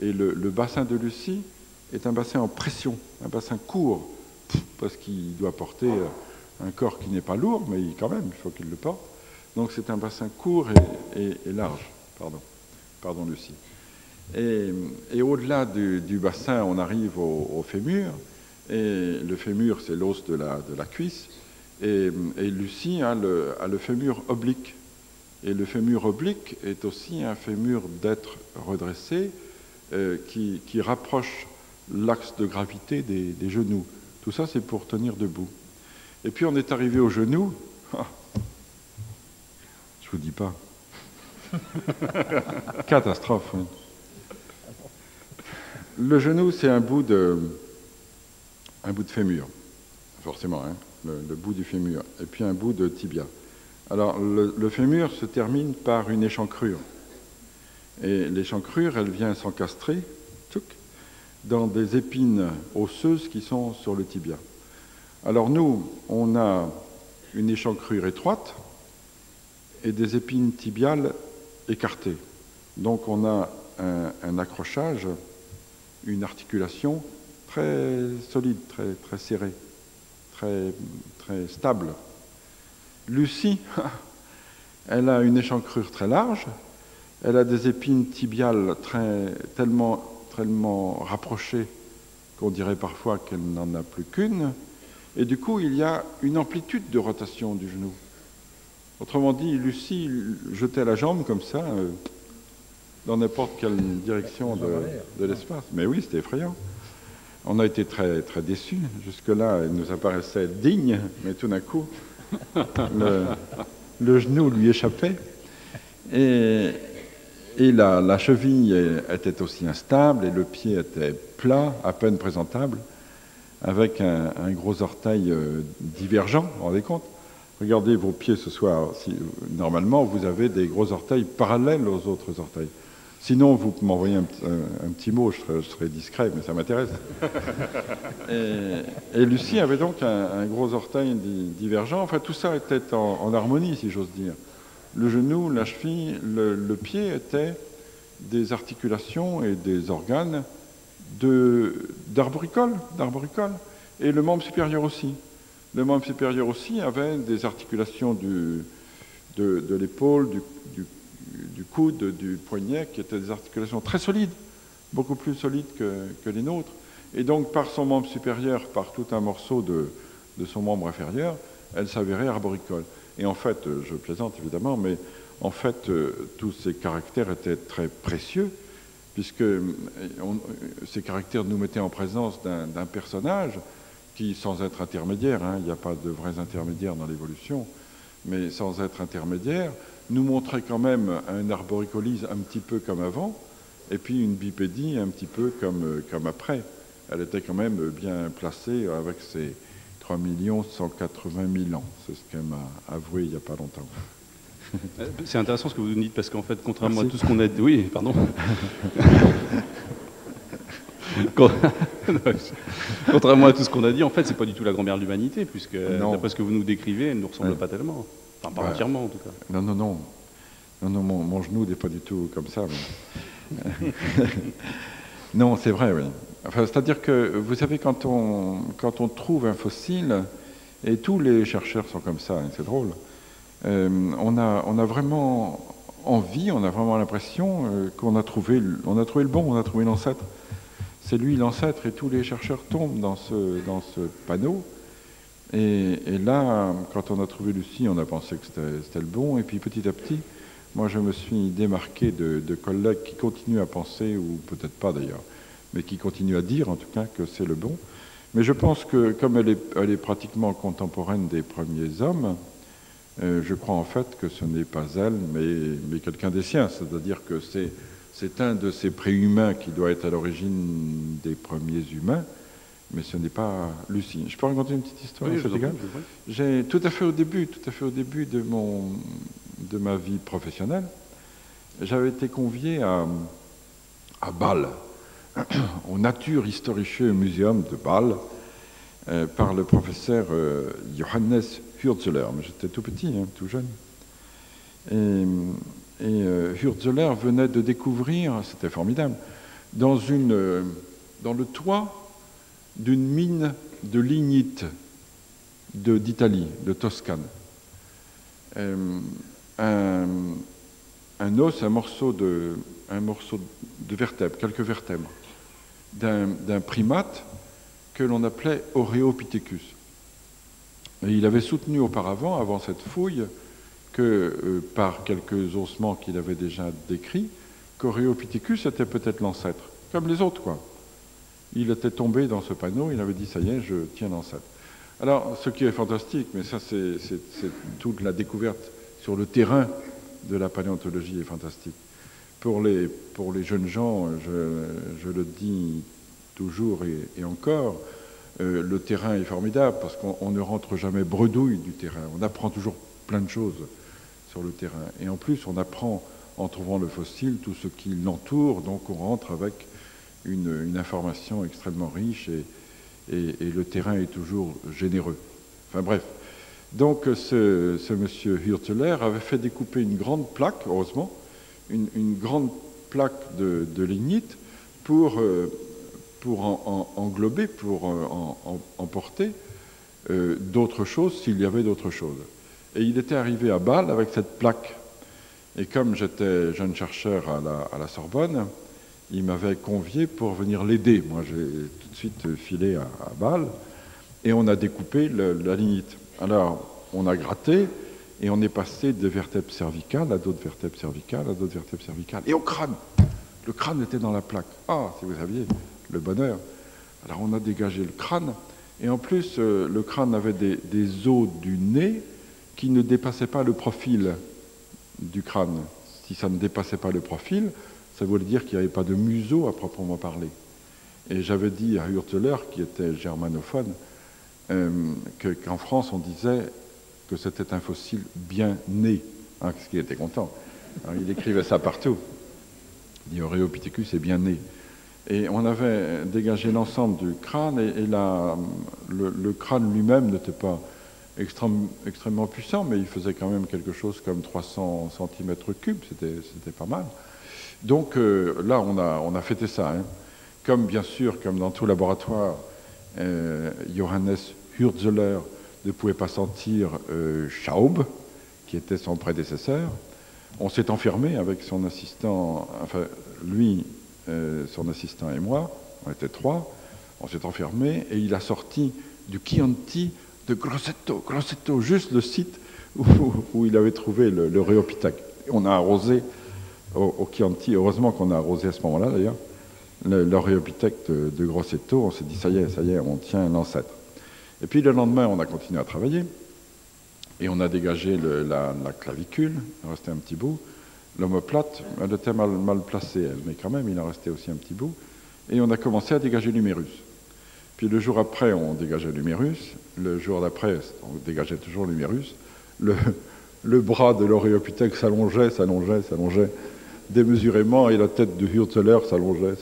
Et le bassin de Lucie est un bassin en pression, un bassin court, parce qu'il doit porter un corps qui n'est pas lourd, mais quand même, il faut qu'il le porte. Donc c'est un bassin court et large. Pardon Lucie. Et au-delà du bassin, on arrive au fémur. Et le fémur, c'est l'os de la cuisse. Et Lucie a le fémur oblique. Et le fémur oblique est aussi un fémur d'être redressé qui rapproche l'axe de gravité des genoux. Tout ça, c'est pour tenir debout. Et puis on est arrivé au genou. Je vous dis pas. Catastrophe. Oui. Le genou, c'est un bout de fémur, forcément, hein, le bout du fémur, et puis un bout de tibia. Alors, le fémur se termine par une échancrure. Et l'échancrure, elle vient s'encastrer dans des épines osseuses qui sont sur le tibia. Alors nous, on a une échancrure étroite et des épines tibiales écartées. Donc on a un accrochage, une articulation très solide, très serrée, très stable. Lucie, elle a une échancrure très large, elle a des épines tibiales tellement rapprochées qu'on dirait parfois qu'elle n'en a plus qu'une, et du coup il y a une amplitude de rotation du genou. Autrement dit, Lucie jetait la jambe comme ça, dans n'importe quelle direction de l'espace. Mais oui, c'était effrayant. On a été très, très déçus. Jusque-là, elle nous apparaissait digne, mais tout d'un coup, le genou lui échappait. Et la cheville était aussi instable, et le pied était plat, à peine présentable, avec un gros orteil divergent, vous vous rendez compte? Regardez vos pieds ce soir. Normalement, vous avez des gros orteils parallèles aux autres orteils. Sinon, vous m'envoyez un petit mot, je serai discret, mais ça m'intéresse. Et Lucie avait donc un gros orteil divergent. Enfin, tout ça était en harmonie, si j'ose dire. Le genou, la cheville, le pied étaient des articulations et des organes d'arboricole. Et le membre supérieur aussi. Le membre supérieur aussi avait des articulations de l'épaule, du coude, du poignet, qui étaient des articulations très solides, beaucoup plus solides que les nôtres. Et donc, par son membre supérieur, par tout un morceau de son membre inférieur, elle s'avérait arboricole. Et en fait, je plaisante évidemment, mais en fait, tous ces caractères étaient très précieux, puisque ces caractères nous mettaient en présence d'un personnage qui, sans être intermédiaire, hein, il n'y a pas de vrais intermédiaires dans l'évolution, mais sans être intermédiaire, nous montrait quand même un arboricolis un petit peu comme avant, et puis une bipédie un petit peu comme après. Elle était quand même bien placée avec ses 3 180 000 ans. C'est ce qu'elle m'a avoué il n'y a pas longtemps. C'est intéressant ce que vous nous dites, parce qu'en fait, contrairement à tout ce qu'on a dit... Oui, pardon. Contrairement à tout ce qu'on a dit, en fait, c'est pas du tout la grand-mère de l'humanité, puisque d'après ce que vous nous décrivez, elle ne nous ressemble pas tellement. Enfin, pas entièrement, en tout cas. Non, mon genou n'est pas du tout comme ça. Mais... non, c'est vrai, oui. Enfin, c'est-à-dire que, vous savez, quand on trouve un fossile, et tous les chercheurs sont comme ça, hein, c'est drôle, on a vraiment envie, on a vraiment l'impression qu'on a trouvé le bon, on a trouvé l'ancêtre. C'est lui l'ancêtre, et tous les chercheurs tombent dans ce panneau. Et là, quand on a trouvé Lucie, on a pensé que c'était le bon, et puis petit à petit, moi je me suis démarqué de collègues qui continuent à penser, ou peut-être pas d'ailleurs, mais qui continuent à dire en tout cas que c'est le bon. Mais je pense que comme elle est pratiquement contemporaine des premiers hommes, je crois en fait que ce n'est pas elle, mais quelqu'un des siens, c'est-à-dire que c'est un de ces préhumains qui doit être à l'origine des premiers humains, mais ce n'est pas Lucie. Je peux raconter une petite histoire? Oui, J'ai tout à fait au début de ma vie professionnelle, j'avais été convié à Bâle, au Naturhistorische Museum de Bâle, par le professeur Johannes Hürzeler. Mais j'étais tout petit, hein, tout jeune. Et Hürzeler venait de découvrir, c'était formidable, dans le toit d'une mine de lignite d'Italie, de Toscane. Un os, un morceau de vertèbre, quelques vertèbres, d'un primate que l'on appelait Oreopithecus. Et il avait soutenu auparavant, avant cette fouille, que par quelques ossements qu'il avait déjà décrits, qu'Oreopithecus était peut-être l'ancêtre, comme les autres, quoi. Il était tombé dans ce panneau, il avait dit, ça y est, je tiens l'ancêtre. Alors, ce qui est fantastique, mais ça c'est toute la découverte sur le terrain de la paléontologie est fantastique. Pour les jeunes gens, je le dis toujours et encore, le terrain est formidable parce qu'on ne rentre jamais bredouille du terrain. On apprend toujours plein de choses sur le terrain. Et en plus, on apprend en trouvant le fossile tout ce qui l'entoure, donc on rentre avec une information extrêmement riche et le terrain est toujours généreux. Enfin bref. Donc ce monsieur Hürzeler avait fait découper une grande plaque, heureusement, une grande plaque de lignite pour englober, pour emporter d'autres choses s'il y avait d'autres choses. Et il était arrivé à Bâle avec cette plaque. Et comme j'étais jeune chercheur à la Sorbonne, il m'avait convié pour venir l'aider. Moi, j'ai tout de suite filé à Bâle et on a découpé la lignite. Alors, on a gratté et on est passé de vertèbres cervicales à d'autres vertèbres cervicales, à d'autres vertèbres cervicales. Et au crâne. Le crâne était dans la plaque. Ah, si vous saviez, le bonheur. Alors, on a dégagé le crâne. Et en plus, le crâne avait des os du nez qui ne dépassaient pas le profil du crâne. Si ça ne dépassait pas le profil, ça voulait dire qu'il n'y avait pas de museau à proprement parler. Et j'avais dit à Hürzeler, qui était germanophone, qu'en France, on disait que c'était un fossile bien né, hein, parce qu'il était content. Alors, il écrivait ça partout. Il dit Oreopithecus est bien né. Et on avait dégagé l'ensemble du crâne, et le crâne lui-même n'était pas extrêmement puissant, mais il faisait quand même quelque chose comme 300 cm3, c'était pas mal. Donc là, on a fêté ça. Hein. Comme bien sûr, comme dans tout laboratoire, Johannes Hürzeler ne pouvait pas sentir Schaub, qui était son prédécesseur. On s'est enfermé avec son assistant, enfin lui, son assistant et moi, on était trois, on s'est enfermé et il a sorti du Chianti de Grosseto, juste le site où il avait trouvé le Rhéopithèque. On a arrosé au Chianti, heureusement qu'on a arrosé à ce moment-là d'ailleurs, le Rhéopithèque de Grosseto. On s'est dit ça y est, on tient l'ancêtre. Et puis le lendemain, on a continué à travailler. Et on a dégagé la clavicule, il en restait un petit bout. L'omoplate, elle était mal placée, elle, mais quand même, il en restait aussi un petit bout. Et on a commencé à dégager l'humérus. Puis le jour après, on dégageait l'humérus. Le jour d'après, on dégageait toujours l'humérus. Le bras de l'Oréopithèque s'allongeait démesurément, et la tête de Hürzeler s'allongeait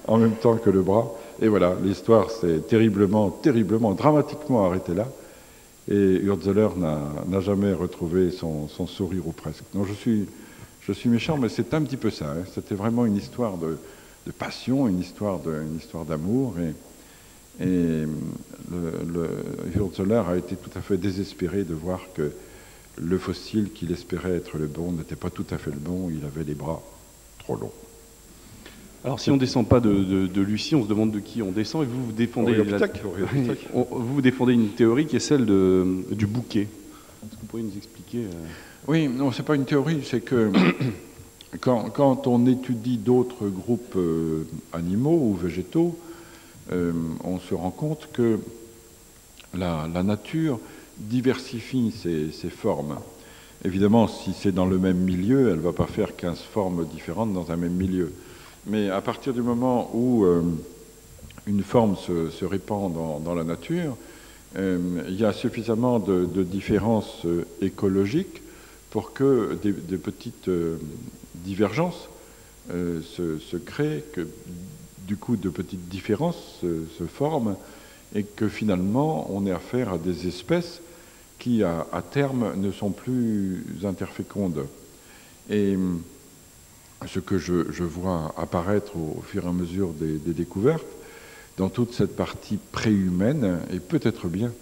en même temps que le bras. Et voilà, l'histoire s'est terriblement, dramatiquement arrêtée là. Et Hürzeler n'a jamais retrouvé son sourire, ou presque. Donc je suis méchant, mais c'est un petit peu ça. Hein. C'était vraiment une histoire de passion, une histoire d'amour. Et Hürzeler a été tout à fait désespéré de voir que le fossile qu'il espérait être le bon n'était pas tout à fait le bon. Il avait les bras trop longs. Alors, si on ne descend pas de Lucie, on se demande de qui on descend, et vous défendez, vous défendez une théorie qui est celle du bouquet. Est-ce que vous pourriez nous expliquer Oui, non, c'est pas une théorie, c'est que quand on étudie d'autres groupes animaux ou végétaux, on se rend compte que la nature diversifie ses formes. Évidemment, si c'est dans le même milieu, elle ne va pas faire 15 formes différentes dans un même milieu. Mais à partir du moment où une forme se répand dans la nature, il y a suffisamment de différences écologiques pour que des petites divergences se créent, que du coup de petites différences se forment, et que finalement on ait affaire à des espèces qui à terme ne sont plus interfécondes. Et ce que je vois apparaître au fur et à mesure des découvertes, dans toute cette partie préhumaine, et peut-être bien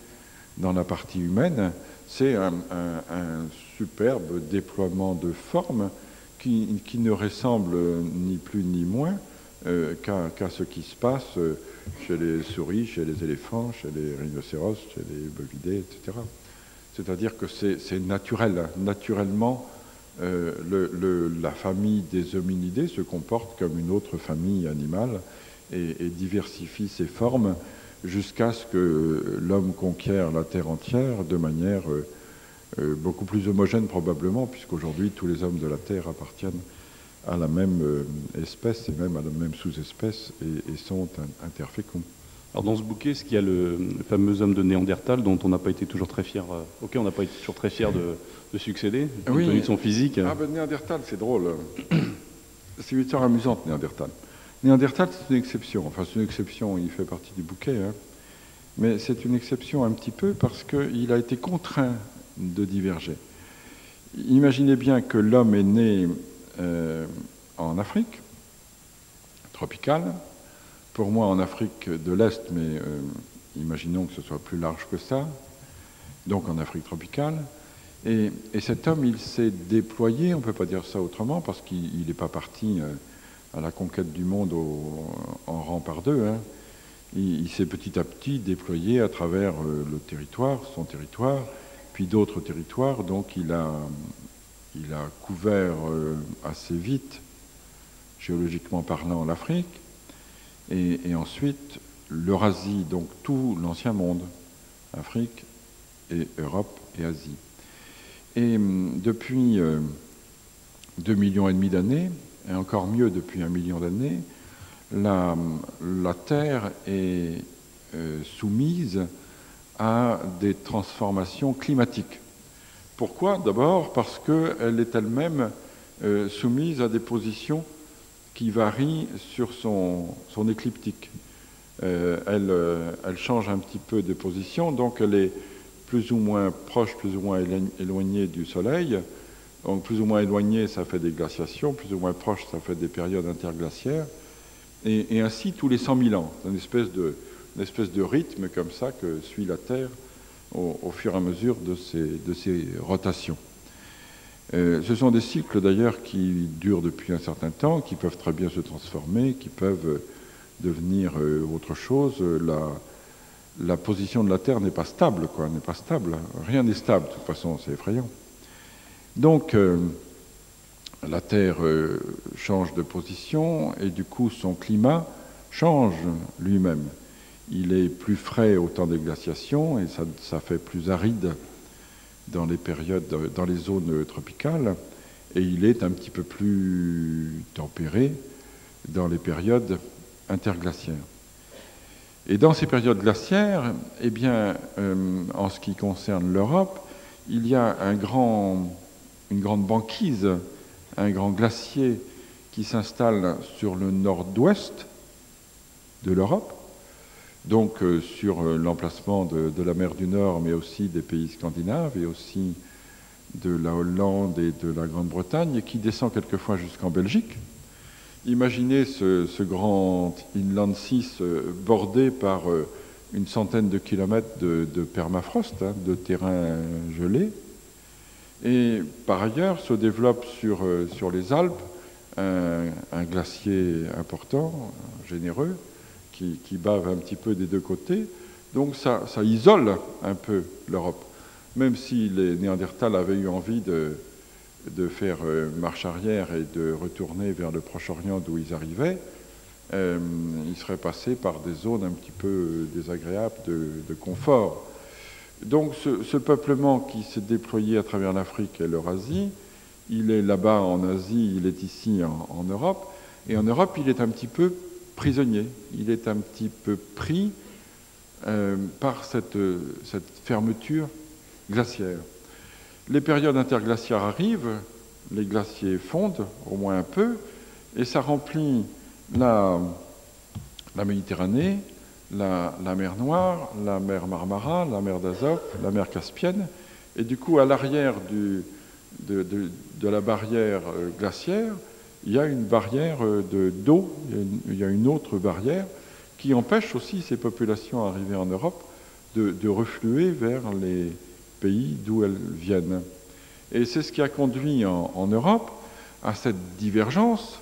dans la partie humaine, c'est un superbe déploiement de formes qui ne ressemble ni plus ni moins qu'à ce qui se passe chez les souris, chez les éléphants, chez les rhinocéros, chez les bovidés, etc. C'est-à-dire que c'est naturel, naturellement. La famille des hominidés se comporte comme une autre famille animale et diversifie ses formes jusqu'à ce que l'homme conquiert la Terre entière de manière beaucoup plus homogène probablement, puisqu'aujourd'hui tous les hommes de la Terre appartiennent à la même espèce et même à la même sous-espèce et sont interféconds. Alors dans ce bouquet, est-ce qu'il y a le fameux homme de Néandertal dont on n'a pas été toujours très fier, auquel on n'a pas été toujours très fier de succéder, compte tenu de son physique? Ah ben Néandertal, c'est drôle. C'est une histoire amusante, Néandertal. Néandertal, c'est une exception. Enfin, c'est une exception, il fait partie du bouquet. Hein. Mais c'est une exception un petit peu parce qu'il a été contraint de diverger. Imaginez bien que l'homme est né en Afrique tropicale. Pour moi, en Afrique de l'Est, mais imaginons que ce soit plus large que ça, donc en Afrique tropicale. Et cet homme, il s'est déployé, on ne peut pas dire ça autrement, parce qu'il n'est pas parti à la conquête du monde en rang par deux. Hein. Il s'est petit à petit déployé à travers le territoire, son territoire, puis d'autres territoires. Donc il a couvert assez vite, géologiquement parlant, l'Afrique. Et ensuite, l'Eurasie, donc tout l'ancien monde, Afrique et Europe et Asie. Et depuis 2,5 millions d'années, et encore mieux depuis 1 million d'années, la Terre est soumise à des transformations climatiques. Pourquoi? D'abord parce qu'elle est elle-même soumise à des positions qui varie sur son écliptique. Elle change un petit peu de position, donc elle est plus ou moins proche, plus ou moins éloignée du Soleil. Donc plus ou moins éloignée, ça fait des glaciations, plus ou moins proche, ça fait des périodes interglaciaires. Et ainsi tous les 100 000 ans. C'est une espèce de rythme comme ça que suit la Terre au fur et à mesure de ses rotations. Ce sont des cycles d'ailleurs qui durent depuis un certain temps, qui peuvent très bien se transformer, qui peuvent devenir autre chose. La position de la Terre n'est pas stable, n'est pas stable. Rien n'est stable, de toute façon, c'est effrayant. Donc, la Terre change de position et du coup, son climat change lui-même. il est plus frais au temps des glaciations et ça fait plus aride dans les zones tropicales, et il est un petit peu plus tempéré dans les périodes interglaciaires. Et dans ces périodes glaciaires, eh bien, en ce qui concerne l'Europe, il y a une grande banquise, un grand glacier qui s'installe sur le nord-ouest de l'Europe, donc sur l'emplacement de la mer du Nord, mais aussi des pays scandinaves et aussi de la Hollande et de la Grande-Bretagne, et qui descend quelquefois jusqu'en Belgique. Imaginez ce grand inland sea bordé par une centaine de kilomètres de permafrost, hein, de terrain gelé. Et par ailleurs, se développe sur les Alpes un glacier important, généreux, qui bave un petit peu des deux côtés. Donc ça isole un peu l'Europe. Même si les Néandertals avaient eu envie de faire marche arrière et de retourner vers le Proche-Orient d'où ils arrivaient, ils seraient passés par des zones un petit peu désagréables de confort. Donc ce peuplement qui s'est déployé à travers l'Afrique et l'Eurasie, il est là-bas en Asie, il est ici en Europe, et en Europe il est un petit peu prisonnier, il est un petit peu pris par cette fermeture glaciaire. Les périodes interglaciaires arrivent, les glaciers fondent, au moins un peu, et ça remplit la Méditerranée, la mer Noire, la mer Marmara, la mer d'Azov, la mer Caspienne, et du coup, à l'arrière de la barrière glaciaire, il y a une barrière d'eau, il y a une autre barrière qui empêche aussi ces populations arrivées en Europe de refluer vers les pays d'où elles viennent. Et c'est ce qui a conduit en Europe à cette divergence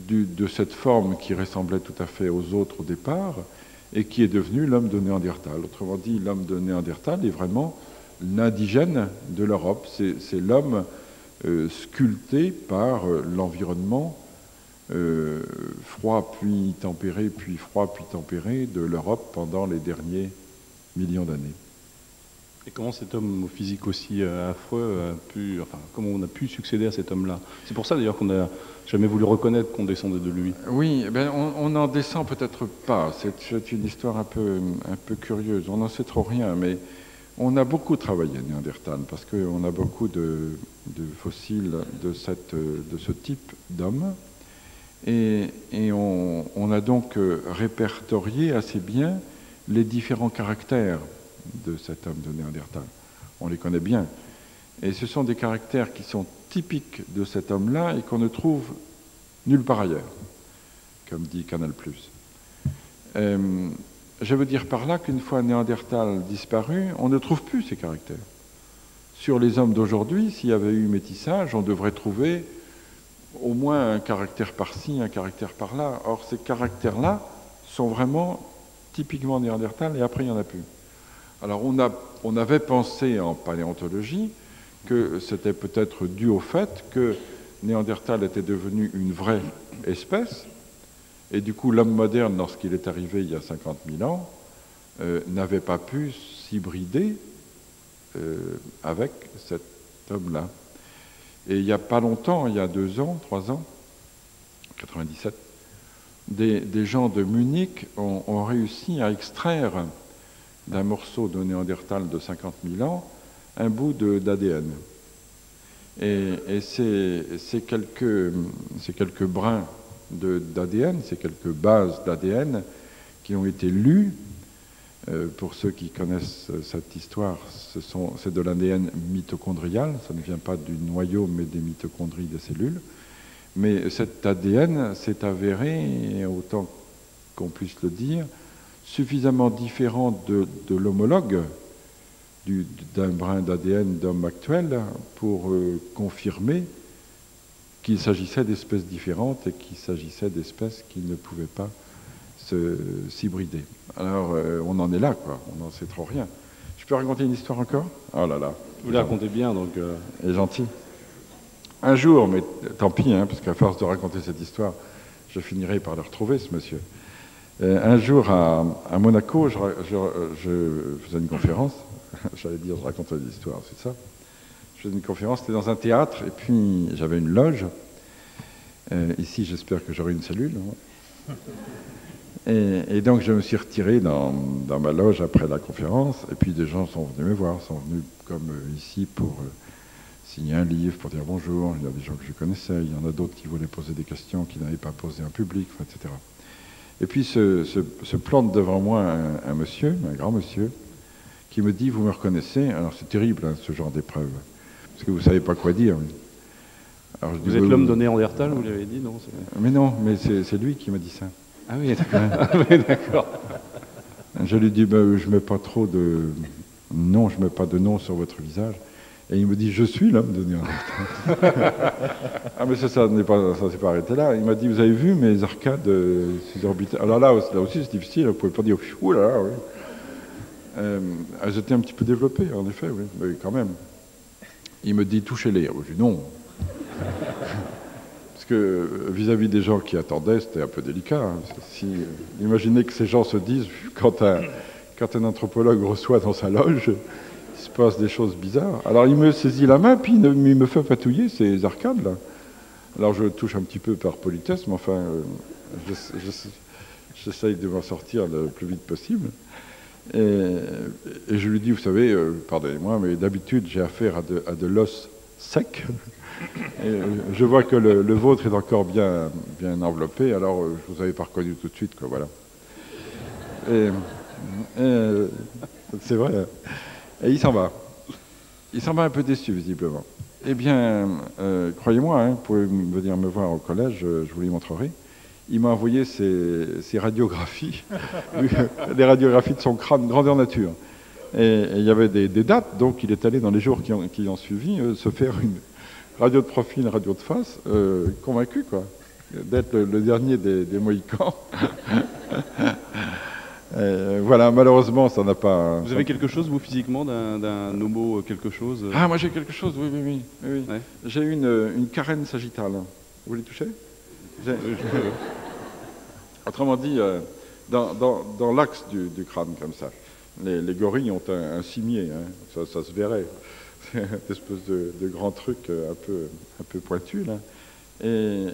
de cette forme qui ressemblait tout à fait aux autres au départ et qui est devenue l'homme de Néandertal. Autrement dit, l'homme de Néandertal est vraiment l'indigène de l'Europe. C'est l'homme sculpté par l'environnement froid puis tempéré, puis froid puis tempéré de l'Europe pendant les derniers millions d'années. Et comment cet homme au physique aussi affreux comment on a pu succéder à cet homme-là? C'est pour ça d'ailleurs qu'on n'a jamais voulu reconnaître qu'on descendait de lui. Oui, on n'en descend peut-être pas. C'est une histoire un peu curieuse. On n'en sait trop rien, mais on a beaucoup travaillé à Néandertal parce qu'on a beaucoup de fossiles de ce type d'homme. Et on a donc répertorié assez bien les différents caractères de cet homme de Néandertal. On les connaît bien. Et ce sont des caractères qui sont typiques de cet homme-là et qu'on ne trouve nulle part ailleurs, comme dit Canal+. Je veux dire par là qu'une fois Néandertal disparu, on ne trouve plus ces caractères. Sur les hommes d'aujourd'hui, s'il y avait eu métissage, on devrait trouver au moins un caractère par-ci, un caractère par-là. Or, ces caractères-là sont vraiment typiquement Néandertal et après, il n'y en a plus. Alors, on avait pensé en paléontologie que c'était peut-être dû au fait que Néandertal était devenu une vraie espèce, et du coup, l'homme moderne, lorsqu'il est arrivé il y a 50 000 ans, n'avait pas pu s'hybrider avec cet homme-là. Et il n'y a pas longtemps, il y a 2 ans, 3 ans, 97, des gens de Munich ont réussi à extraire d'un morceau de Néandertal de 50 000 ans un bout d'ADN. Et c'est quelques brins d'ADN, c'est quelques bases d'ADN qui ont été lues. Pour ceux qui connaissent cette histoire, c'est de l'ADN mitochondrial, ça ne vient pas du noyau mais des mitochondries des cellules. Mais cet ADN s'est avéré, autant qu'on puisse le dire, suffisamment différent de l'homologue d'un brin d'ADN d'homme actuel pour confirmer qu'il s'agissait d'espèces différentes et qu'il s'agissait d'espèces qui ne pouvaient pas s'hybrider. Alors, on en est là, quoi. On n'en sait trop rien. Je peux raconter une histoire encore? Oh là là. Vous la racontez bien, donc... Elle est gentil. Un jour, mais tant pis, hein, parce qu'à force de raconter cette histoire, je finirai par le retrouver, ce monsieur. Un jour, à Monaco, je faisais une conférence. J'allais dire, je racontais des histoires, c'est ça. Je faisais une conférence, c'était dans un théâtre, et puis j'avais une loge. Ici, j'espère que j'aurai une cellule. Et donc, je me suis retiré dans ma loge après la conférence, et puis des gens sont venus me voir, sont venus comme ici pour signer un livre, pour dire bonjour. Il y a des gens que je connaissais, il y en a d'autres qui voulaient poser des questions qu'ils n'avaient pas posées en public, etc. Et puis se plante devant moi un monsieur, un grand monsieur, qui me dit, vous me reconnaissez? Alors c'est terrible, hein, ce genre d'épreuve, parce que vous ne savez pas quoi dire. Alors, vous êtes l'homme de Néandertal, vous l'avez dit, non? Mais non, mais c'est lui qui m'a dit ça. Ah oui, d'accord. Oui, d'accord. Je lui dis, je mets pas trop de... Non, je mets pas de nom sur votre visage. Et il me dit, je suis l'homme de Néandertal. Ah, mais ça s'est pas arrêté là. Il m'a dit, vous avez vu mes arcades suborbitales? Alors là aussi, c'est difficile. Vous ne pouvez pas dire, ouh là là, oui. Elles étaient un petit peu développées, en effet, oui, mais quand même. Il me dit, touchez-les. Je dis, non. Parce que vis-à-vis des gens qui attendaient, c'était un peu délicat. Hein. Imaginez que ces gens se disent, quand un anthropologue reçoit dans sa loge, il se passe des choses bizarres. Alors il me saisit la main, puis il me fait patouiller ces arcades, là. Alors je touche un petit peu par politesse, mais enfin, j'essaye de m'en sortir le plus vite possible. Et je lui dis, vous savez, pardonnez-moi, mais d'habitude, j'ai affaire à de l'os sec. Et je vois que le vôtre est encore bien enveloppé, alors je vous avais pas reconnu tout de suite, quoi, voilà. C'est vrai. Et il s'en va. Il s'en va un peu déçu, visiblement. Eh bien, croyez-moi, hein, vous pouvez venir me voir au collège, je vous les montrerai. Il m'a envoyé ses radiographies, des radiographies de son crâne grandeur nature. Et il y avait des dates, donc il est allé dans les jours qui ont suivi se faire une radio de profil, radio de face, convaincu, quoi, d'être le dernier des Mohicans. Voilà, malheureusement, ça n'a pas... Vous avez quelque chose, vous, physiquement, d'un homo quelque chose Ah, moi j'ai quelque chose, oui. Ouais. J'ai une carène sagittale. Vous les touchez? Autrement dit, dans l'axe du crâne, comme ça. Les gorilles ont un cimier, hein. Ça se verrait. C'est une espèce de grand truc un peu pointu, là. Et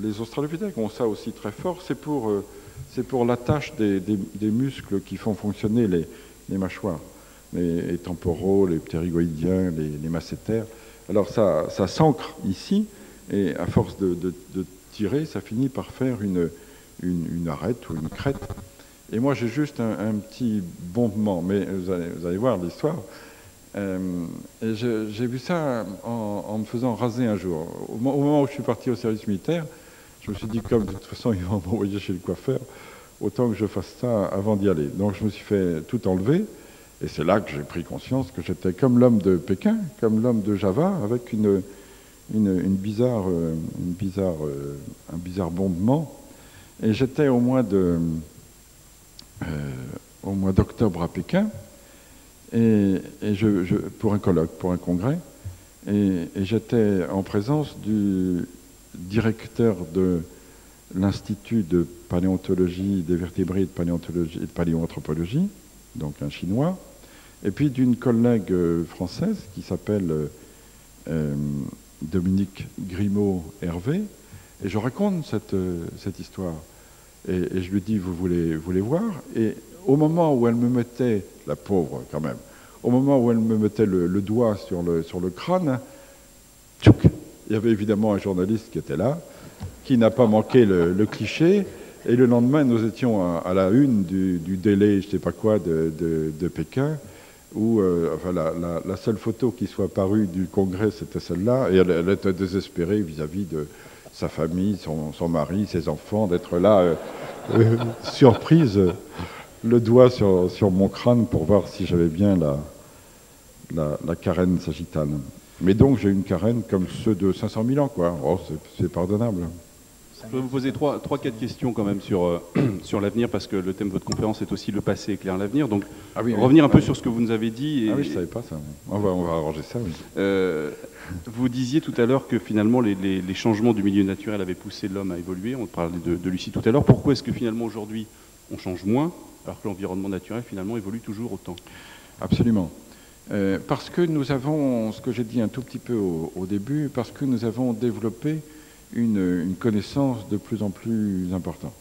les australopithèques ont ça aussi très fort. C'est pour l'attache des muscles qui font fonctionner les mâchoires, les temporaux, les ptérygoïdiens, les masséters. Alors ça s'ancre ici, et à force de tirer, ça finit par faire une arête ou une crête. Et moi, j'ai juste un petit bombement, mais vous allez voir l'histoire. Et j'ai vu ça en me faisant raser un jour. Au moment où je suis parti au service militaire, je me suis dit, comme de toute façon, ils vont m'envoyer chez le coiffeur, autant que je fasse ça avant d'y aller. Donc je me suis fait tout enlever, et c'est là que j'ai pris conscience que j'étais comme l'homme de Pékin, comme l'homme de Java, avec un bizarre bombement. Et j'étais au mois d'octobre à Pékin, et pour un colloque, pour un congrès, et j'étais en présence du directeur de l'Institut de paléontologie des vertébrés et de paléoanthropologie, donc un Chinois, et puis d'une collègue française qui s'appelle Dominique Grimaud-Hervé, et je raconte cette histoire. Et je lui dis, vous voulez voir? Et au moment où elle me mettait, la pauvre quand même, au moment où elle me mettait le doigt sur le crâne, tchouk, il y avait évidemment un journaliste qui était là, qui n'a pas manqué le cliché, et le lendemain, nous étions à la une du délai, je ne sais pas quoi, de Pékin, où enfin, la seule photo qui soit apparue du congrès, c'était celle-là, et elle était désespérée vis-à-vis de sa famille, son mari, ses enfants, d'être là, surprise, le doigt sur mon crâne pour voir si j'avais bien la carène sagittale. Mais donc j'ai une carène comme ceux de 500 000 ans, quoi. Oh, c'est pardonnable. Je vais vous poser quatre questions quand même sur l'avenir, parce que le thème de votre conférence est aussi le passé éclaire l'avenir. Donc, revenir un peu sur ce que vous nous avez dit. Ah oui, je ne savais pas ça. On va arranger ça, oui. Vous disiez tout à l'heure que finalement les changements du milieu naturel avaient poussé l'homme à évoluer. On parlait de Lucie tout à l'heure. Pourquoi est-ce que finalement aujourd'hui on change moins, alors que l'environnement naturel finalement évolue toujours autant? Absolument. Parce que nous avons, ce que j'ai dit un tout petit peu au début, parce que nous avons développé une connaissance de plus en plus importante.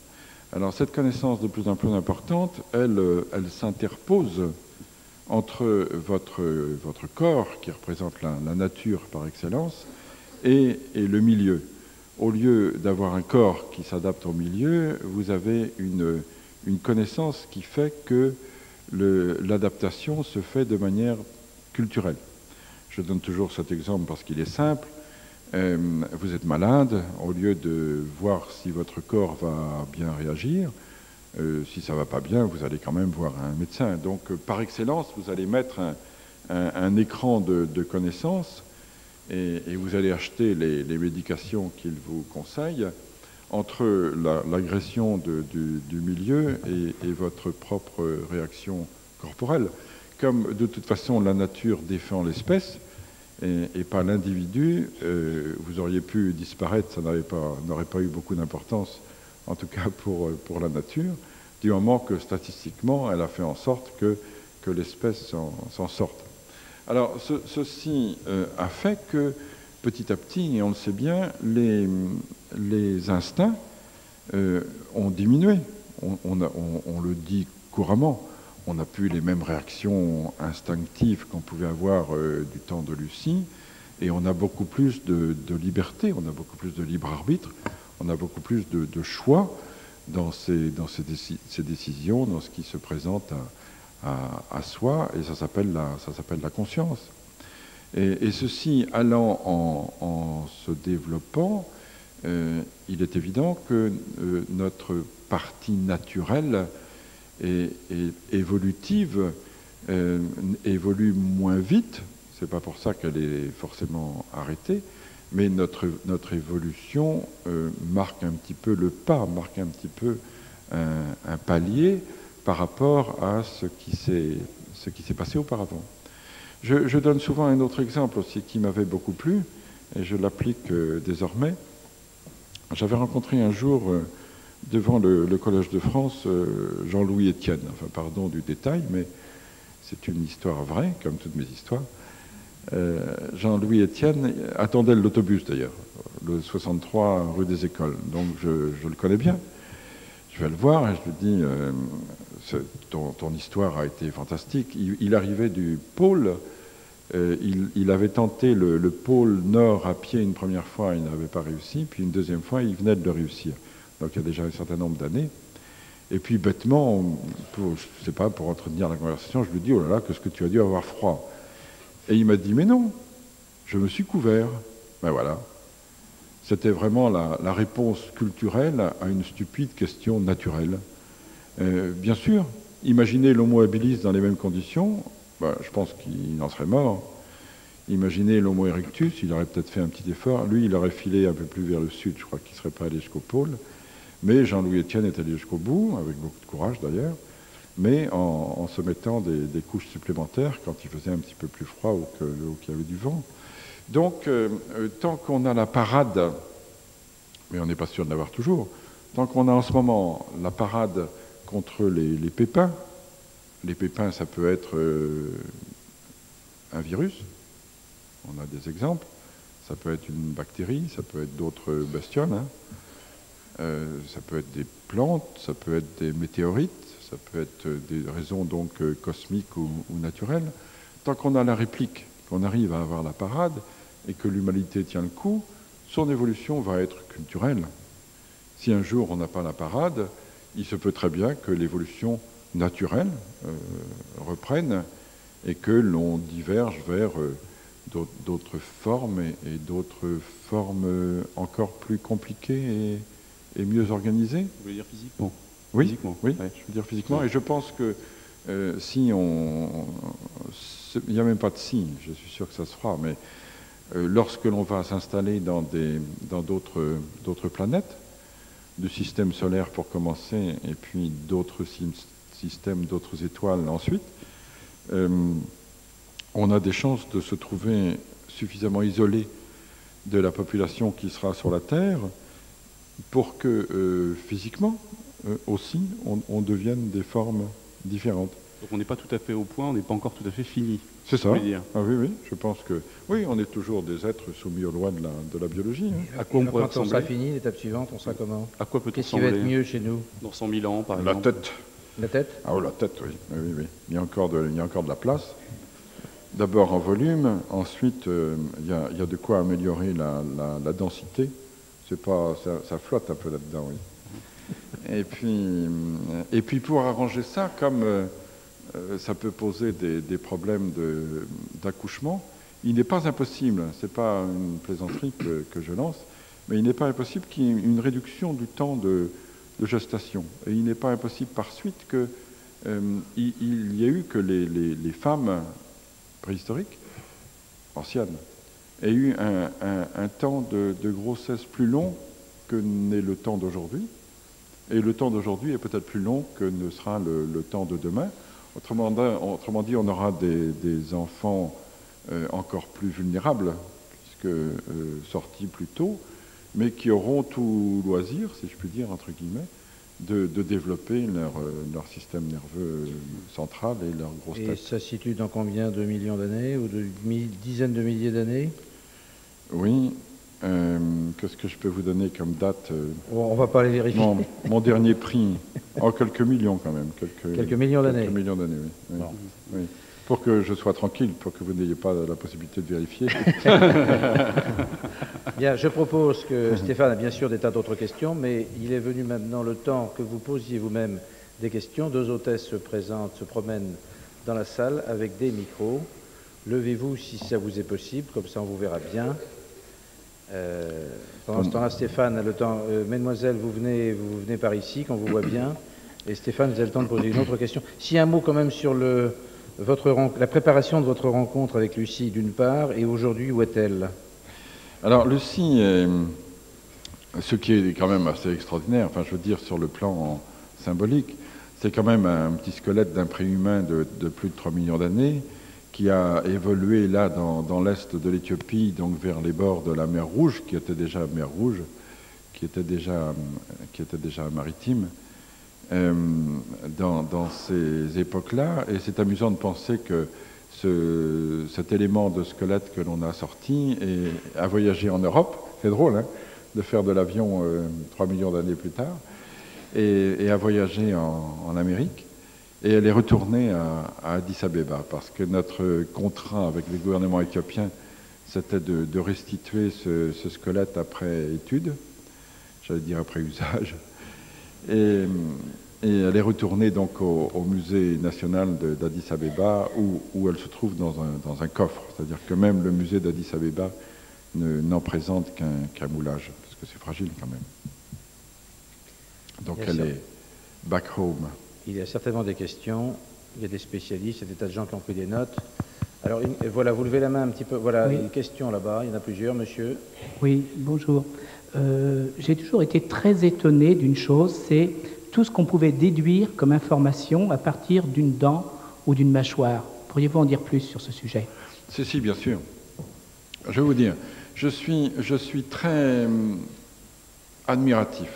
Alors cette connaissance de plus en plus importante, elle s'interpose entre votre corps, qui représente la nature par excellence, et le milieu. Au lieu d'avoir un corps qui s'adapte au milieu, vous avez une connaissance qui fait que l'adaptation se fait de manière culturelle. Je donne toujours cet exemple parce qu'il est simple. Vous êtes malade, au lieu de voir si votre corps va bien réagir, si ça ne va pas bien, vous allez quand même voir un médecin. Donc, par excellence, vous allez mettre un écran de connaissances et vous allez acheter les médications qu'il vous conseille entre l'agression du milieu et votre propre réaction corporelle. Comme de toute façon la nature défend l'espèce et pas l'individu, vous auriez pu disparaître, ça n'aurait pas eu beaucoup d'importance, en tout cas pour la nature, du moment que statistiquement elle a fait en sorte que l'espèce s'en sorte. Alors ceci a fait que petit à petit, et on le sait bien, les instincts ont diminué. On le dit couramment. On n'a plus les mêmes réactions instinctives qu'on pouvait avoir du temps de Lucie, et on a beaucoup plus de liberté, on a beaucoup plus de libre arbitre, on a beaucoup plus de choix dans ces décisions, dans ce qui se présente à soi, et ça s'appelle la conscience. Et ceci allant en se développant, il est évident que notre partie naturelle et évolutive évolue moins vite. C'est pas pour ça qu'elle est forcément arrêtée, mais notre évolution marque un petit peu le pas, marque un petit peu un palier par rapport à ce qui s'est passé auparavant. Je donne souvent un autre exemple aussi qui m'avait beaucoup plu, et je l'applique désormais. J'avais rencontré un jour devant le Collège de France Jean-Louis Étienne. Enfin, pardon du détail, mais c'est une histoire vraie, comme toutes mes histoires. Jean-Louis Étienne attendait l'autobus d'ailleurs, le 63 rue des Écoles, donc je le connais bien. Je vais le voir et je lui dis ton histoire a été fantastique. Il arrivait du pôle, il avait tenté le pôle nord à pied une première fois, il n'avait pas réussi, puis une deuxième fois, il venait de le réussir. Donc il y a déjà un certain nombre d'années. Et puis bêtement, je ne sais pas, pour entretenir la conversation, je lui dis, oh là là, qu'est-ce que tu as dû avoir froid. Et il m'a dit, mais non, je me suis couvert. Ben voilà. C'était vraiment la réponse culturelle à une stupide question naturelle. Bien sûr, imaginez l'homo habilis dans les mêmes conditions, ben, je pense qu'il en serait mort. Imaginez l'homo erectus, il aurait peut-être fait un petit effort. Lui, il aurait filé un peu plus vers le sud, je crois qu'il ne serait pas allé jusqu'au pôle. Mais Jean-Louis Étienne est allé jusqu'au bout, avec beaucoup de courage d'ailleurs, mais en se mettant des couches supplémentaires quand il faisait un petit peu plus froid ou qu'il y avait du vent. Donc, tant qu'on a la parade, mais on n'est pas sûr de l'avoir toujours, tant qu'on a en ce moment la parade contre les pépins ça peut être un virus, on a des exemples, ça peut être une bactérie, ça peut être d'autres bestioles, hein. Ça peut être des plantes, ça peut être des météorites, ça peut être des raisons donc cosmiques ou naturelles. Tant qu'on a la réplique, qu'on arrive à avoir la parade et que l'humanité tient le coup, son évolution va être culturelle. Si un jour on n'a pas la parade, il se peut très bien que l'évolution naturelle reprenne et que l'on diverge vers d'autres formes et d'autres formes encore plus compliquées et mieux organisées. Vous voulez dire physiquement? Oui, physiquement. Oui, Ouais. je veux dire physiquement. Ouais. Et je pense que si on... Il n'y a même pas de si, je suis sûr que ça se fera, mais lorsque l'on va s'installer dans d'autres planètes, du système solaire pour commencer, et puis d'autres systèmes, d'autres étoiles ensuite, on a des chances de se trouver suffisamment isolé de la population qui sera sur la Terre pour que physiquement aussi on devienne des formes différentes. Donc on n'est pas tout à fait au point, on n'est pas encore tout à fait fini. C'est ça. Dire. Ah oui, oui, je pense que oui, on est toujours des êtres soumis aux lois de la biologie. Hein. À quoi on pourrait Quand on ressembler sera fini, l'étape suivante, on sera comment? À quoi peut-on Qu'est-ce qui va ressembler être mieux chez nous? Dans 100 000 ans, par La exemple. tête. La tête? Ah oh, la tête, oui. Oui, oui, oui. Il y a encore de la place. D'abord en volume, ensuite il y a de quoi améliorer la densité. C'est pas, ça flotte un peu là-dedans, oui. Et puis pour arranger ça, comme ça peut poser des problèmes d'accouchement, il n'est pas impossible, c'est pas une plaisanterie que je lance, mais il n'est pas impossible qu'il y ait une réduction du temps de gestation. Et il n'est pas impossible par suite qu'il y ait eu que les femmes préhistoriques, anciennes, aient eu un temps de grossesse plus long que n'est le temps d'aujourd'hui. Et le temps d'aujourd'hui est peut-être plus long que ne sera le temps de demain. Autrement dit, on aura des enfants encore plus vulnérables, puisque sortis plus tôt, mais qui auront tout loisir, si je puis dire, entre guillemets, de développer leur système nerveux central et leur grosse tête. Et ça se situe dans combien de millions d'années ou de dizaines de milliers d'années? Oui. Qu'est-ce que je peux vous donner comme date? On va pas les vérifier. Mon dernier prix, quelques millions quand même. Quelques millions d'années. Quelques millions d'années, oui. Oui. Bon. Oui. Pour que je sois tranquille, pour que vous n'ayez pas la possibilité de vérifier. Bien, je propose que Stéphane a bien sûr des tas d'autres questions, mais il est venu maintenant le temps que vous posiez vous-même des questions. Deux hôtesses se présentent, se promènent dans la salle avec des micros. Levez-vous si ça vous est possible, comme ça on vous verra bien. Pendant ce temps-là, Stéphane a le temps. Mesdemoiselles, vous venez par ici, qu'on vous voit bien. Et Stéphane, vous avez le temps de poser une autre question. Si un mot quand même sur la préparation de votre rencontre avec Lucie, d'une part, et aujourd'hui, où est-elle? Alors, Lucie, ce qui est quand même assez extraordinaire, enfin, je veux dire, sur le plan symbolique, c'est quand même un petit squelette d'un préhumain de plus de 3 millions d'années, qui a évolué là dans l'est de l'Éthiopie, donc vers les bords de la mer Rouge, qui était déjà mer Rouge, qui était déjà maritime, dans ces époques-là. Et c'est amusant de penser que cet élément de squelette que l'on a sorti a voyagé en Europe. C'est drôle, hein, de faire de l'avion 3 millions d'années plus tard, et a voyagé en Amérique. Et elle est retournée à Addis Abeba, parce que notre contrat avec le gouvernement éthiopien, c'était de restituer ce squelette après étude, j'allais dire après usage. Et elle est retournée donc au musée national d'Addis Abeba, où elle se trouve dans un coffre. C'est-à-dire que même le musée d'Addis Abeba n'en présente qu'un moulage, parce que c'est fragile quand même. Donc elle est back home. Il y a certainement des questions, il y a des spécialistes, il y a des tas de gens qui ont pris des notes. Alors voilà, vous levez la main un petit peu. Voilà, oui. Une question là-bas, il y en a plusieurs, monsieur. Oui, bonjour. J'ai toujours été très étonné d'une chose, c'est tout ce qu'on pouvait déduire comme information à partir d'une dent ou d'une mâchoire. Pourriez-vous en dire plus sur ce sujet? Si, bien sûr. Je vais vous dire, je suis très admiratif,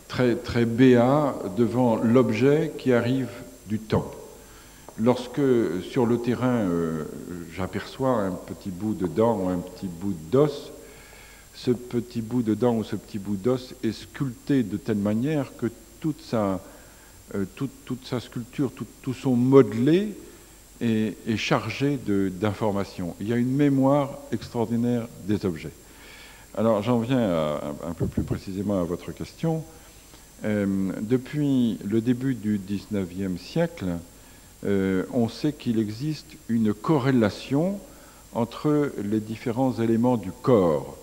très béat devant l'objet qui arrive du temps. Lorsque, sur le terrain, j'aperçois un petit bout de dent ou un petit bout d'os, ce petit bout de dent ou ce petit bout d'os est sculpté de telle manière que toute sa sculpture, tout son modelé est chargé d'informations. Il y a une mémoire extraordinaire des objets. Alors j'en viens un peu plus précisément à votre question. Depuis le début du XIXe siècle, on sait qu'il existe une corrélation entre les différents éléments du corps.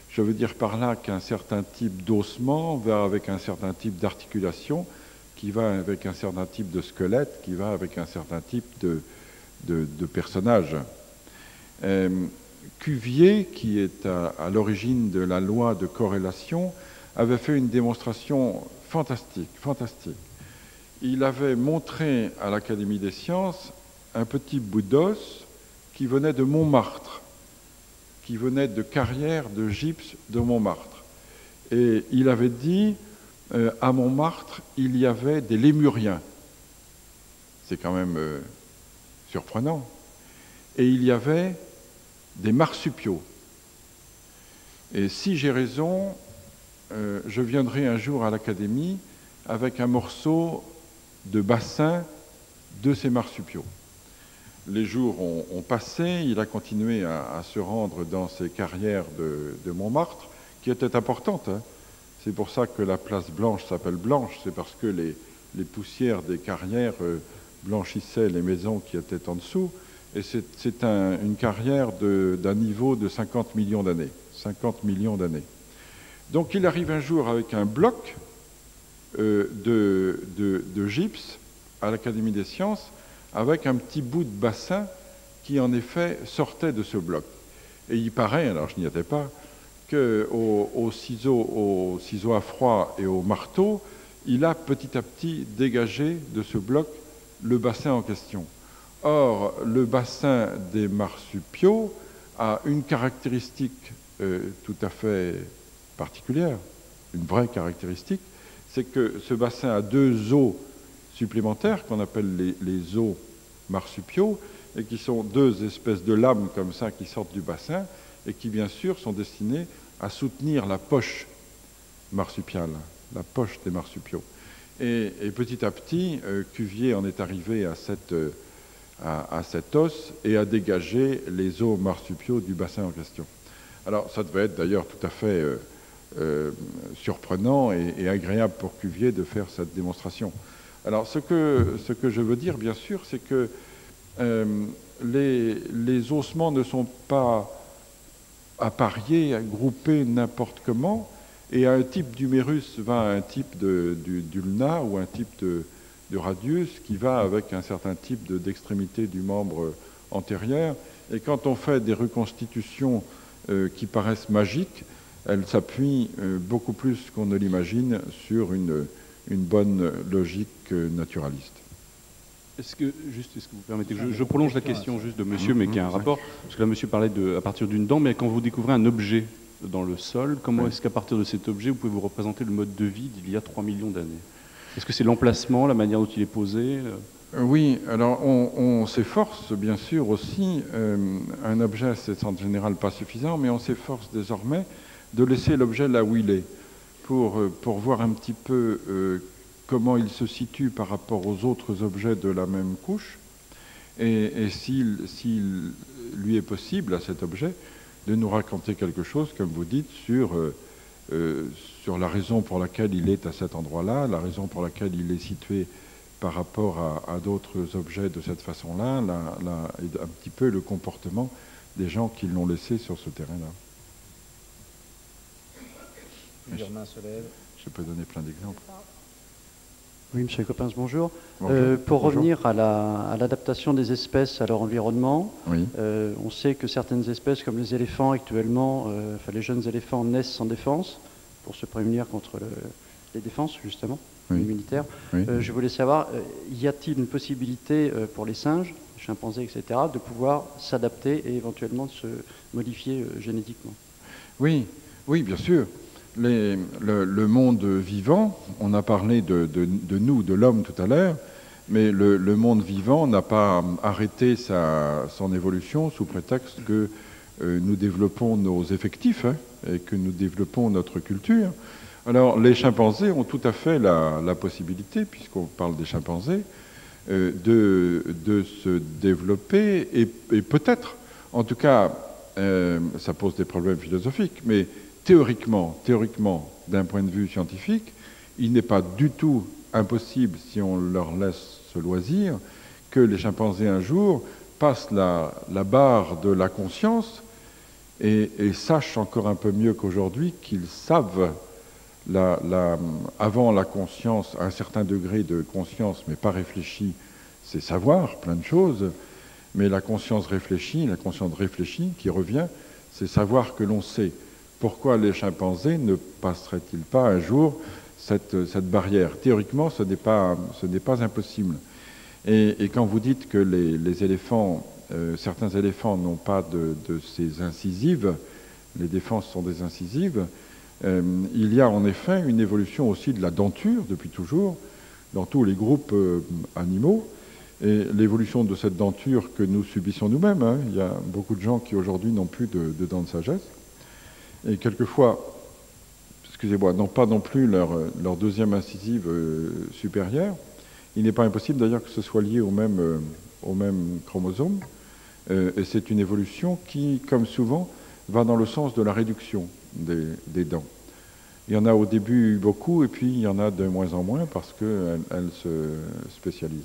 Je veux dire par là qu'un certain type d'ossement va avec un certain type d'articulation, qui va avec un certain type de squelette, qui va avec un certain type de personnage. Cuvier, qui est à l'origine de la loi de corrélation, avait fait une démonstration fantastique, fantastique. Il avait montré à l'Académie des sciences un petit bout d'os qui venait de Montmartre, qui venait de carrières de gypse de Montmartre. Et il avait dit, à Montmartre, il y avait des lémuriens. C'est quand même surprenant. Et il y avait des marsupiaux. Et si j'ai raison, je viendrai un jour à l'Académie avec un morceau de bassin de ces marsupiaux. Les jours ont passé, il a continué à se rendre dans ces carrières de Montmartre, qui étaient importantes. Hein. C'est pour ça que la place Blanche s'appelle Blanche, c'est parce que les poussières des carrières blanchissaient les maisons qui étaient en dessous, et c'est une carrière d'un niveau de 50 millions d'années. 50 millions d'années. Donc il arrive un jour avec un bloc de gypse à l'Académie des sciences, avec un petit bout de bassin qui en effet sortait de ce bloc. Et il paraît, alors je n'y étais pas, qu'au ciseau à froid et au marteau, il a petit à petit dégagé de ce bloc le bassin en question. Or, le bassin des marsupiaux a une caractéristique tout à fait particulière, une vraie caractéristique, c'est que ce bassin a deux os supplémentaires qu'on appelle les os marsupiaux et qui sont deux espèces de lames comme ça qui sortent du bassin et qui bien sûr sont destinées à soutenir la poche marsupiale, la poche des marsupiaux. Et petit à petit, Cuvier en est arrivé à cet os et a dégagé les os marsupiaux du bassin en question. Alors ça devait être d'ailleurs tout à fait surprenant et agréable pour Cuvier de faire cette démonstration. Alors ce que je veux dire bien sûr, c'est que les ossements ne sont pas appariés, groupés n'importe comment, et un type d'humérus va à un type d'ulna ou un type de radius qui va avec un certain type d'extrémité du membre antérieur. Et quand on fait des reconstitutions qui paraissent magiques, elles s'appuient beaucoup plus qu'on ne l'imagine sur une bonne logique naturaliste. Est-ce que vous permettez que je prolonge la question juste de monsieur, mais qui a un rapport, parce que là, monsieur parlait à partir d'une dent, mais quand vous découvrez un objet dans le sol, comment est-ce qu'à partir de cet objet, vous pouvez vous représenter le mode de vie d'il y a 3 millions d'années? Est-ce que c'est l'emplacement, la manière dont il est posé? Oui, alors on s'efforce bien sûr aussi, un objet c'est en général pas suffisant, mais on s'efforce désormais de laisser l'objet là où il est, pour voir un petit peu comment il se situe par rapport aux autres objets de la même couche, et s'il lui est possible à cet objet de nous raconter quelque chose, comme vous dites, sur la raison pour laquelle il est à cet endroit-là, la raison pour laquelle il est situé par rapport à d'autres objets de cette façon-là, et un petit peu le comportement des gens qui l'ont laissé sur ce terrain-là. Je peux donner plein d'exemples. Oui, M. Coppens, bonjour. Bonjour. Pour revenir à l'adaptation des espèces à leur environnement, Oui. On sait que certaines espèces, comme les éléphants actuellement, les jeunes éléphants naissent sans défense, pour se prémunir contre les défenses, justement, Oui. les militaires. Oui. Je voulais savoir, y a-t-il une possibilité pour les singes, les chimpanzés, etc., de pouvoir s'adapter et éventuellement de se modifier génétiquement? Oui, bien sûr. Le monde vivant, on a parlé de nous, de l'homme tout à l'heure, mais le monde vivant n'a pas arrêté son évolution sous prétexte que nous développons nos effectifs et que nous développons notre culture. Alors les chimpanzés ont tout à fait la possibilité, puisqu'on parle des chimpanzés, de se développer et peut-être, en tout cas, ça pose des problèmes philosophiques, mais théoriquement, d'un point de vue scientifique, il n'est pas du tout impossible, si on leur laisse ce loisir, que les chimpanzés un jour passent la barre de la conscience et sachent encore un peu mieux qu'aujourd'hui qu'ils savent, avant la conscience, un certain degré de conscience, mais pas réfléchie, c'est savoir plein de choses, mais la conscience réfléchie qui revient, c'est savoir que l'on sait. pourquoi les chimpanzés ne passeraient-ils pas un jour cette barrière? Théoriquement, ce n'est pas impossible. Et quand vous dites que les éléphants, certains éléphants n'ont pas de ces incisives, les défenses sont des incisives, il y a en effet une évolution aussi de la denture depuis toujours, dans tous les groupes animaux, et l'évolution de cette denture que nous subissons nous-mêmes. Hein. Il y a beaucoup de gens qui aujourd'hui n'ont plus de dents de sagesse, et quelquefois, excusez-moi, n'ont pas non plus leur deuxième incisive supérieure. Il n'est pas impossible d'ailleurs que ce soit lié au même chromosome, et c'est une évolution qui, comme souvent, va dans le sens de la réduction des dents. Il y en a au début beaucoup, et puis il y en a de moins en moins parce qu'elles se spécialisent.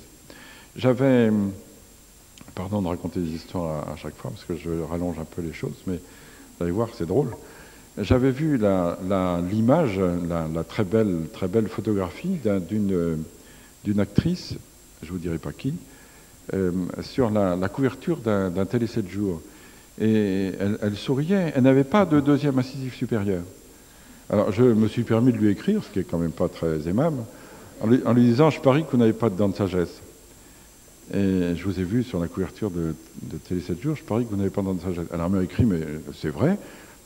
J'avais, pardon de raconter des histoires à chaque fois, parce que je rallonge un peu les choses, mais vous allez voir, c'est drôle. J'avais vu l'image, la très belle photographie d'une actrice, je ne vous dirai pas qui, sur la couverture d'un Télé 7 jours. Et elle souriait, elle n'avait pas de deuxième incisive supérieure. Alors je me suis permis de lui écrire, ce qui est quand même pas très aimable, en lui disant « Je parie que vous n'avez pas de dents de sagesse ». Et je vous ai vu sur la couverture de Télé 7 jours, je parie que vous n'avez pas de dents de sagesse. Alors elle m'a écrit « Mais c'est vrai ».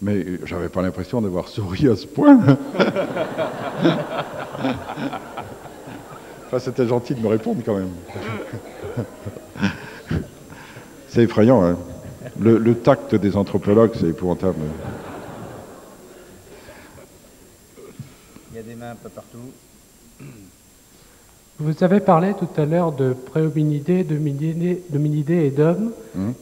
Mais j'avais pas l'impression d'avoir souri à ce point. Enfin, c'était gentil de me répondre quand même. C'est effrayant, hein. Le tact des anthropologues, c'est épouvantable. Il y a des mains un peu partout. Vous avez parlé tout à l'heure de préhominidés, d'hominidés et d'hommes.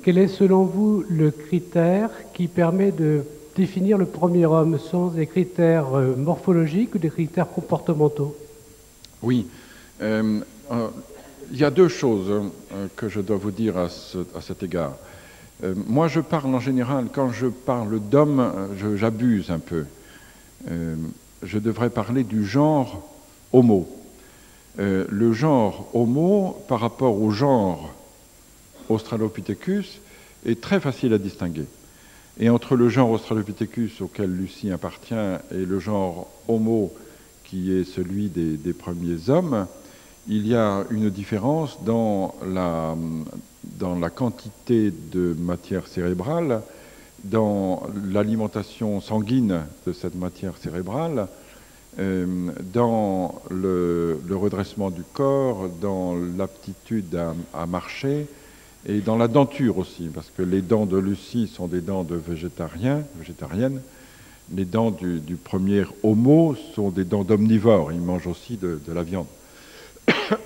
Quel est selon vous le critère qui permet de définir le premier homme? Ce sont des critères morphologiques ou des critères comportementaux? Oui. Il y a deux choses que je dois vous dire à cet égard. Moi, je parle en général, quand je parle d'homme, j'abuse un peu. Je devrais parler du genre homo. Le genre homo, par rapport au genre Australopithecus, est très facile à distinguer. Et entre le genre Australopithecus auquel Lucie appartient et le genre Homo, qui est celui des premiers hommes, il y a une différence dans la quantité de matière cérébrale, dans l'alimentation sanguine de cette matière cérébrale, dans le redressement du corps, dans l'aptitude à marcher, et dans la denture aussi, parce que les dents de Lucie sont des dents de végétariennes. Les dents du premier homo sont des dents d'omnivores, ils mangent aussi de la viande.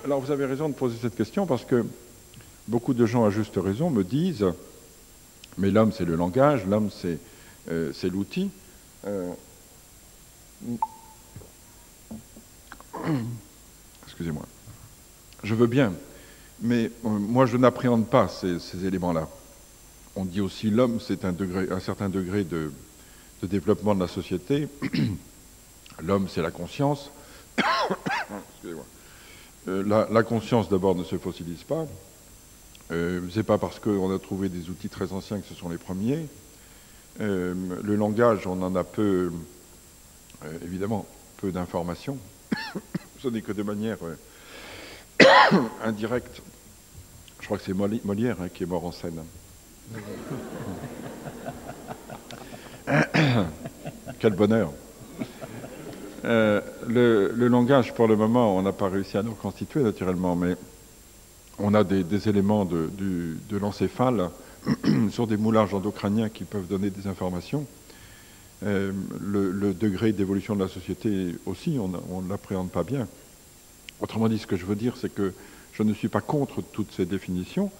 Alors vous avez raison de poser cette question, parce que beaucoup de gens, à juste raison, me disent « Mais l'homme, c'est le langage, l'homme, c'est l'outil. » Excusez-moi. Je veux bien. Mais moi, je n'appréhende pas ces éléments-là. On dit aussi l'homme, c'est un certain degré de développement de la société. L'homme, c'est la conscience. Excusez-moi. La conscience, d'abord, ne se fossilise pas. C'est pas parce qu'on a trouvé des outils très anciens que ce sont les premiers. Le langage, on en a peu, évidemment, peu d'informations. Ce n'est que de manière indirecte. Je crois que c'est Molière qui est mort en scène. Quel bonheur. Le langage, pour le moment, on n'a pas réussi à nous reconstituer naturellement, mais on a des éléments de l'encéphale sur des moulages endocrâniens qui peuvent donner des informations. Le degré d'évolution de la société aussi, on ne l'appréhende pas bien. Autrement dit, ce que je veux dire, c'est que je ne suis pas contre toutes ces définitions,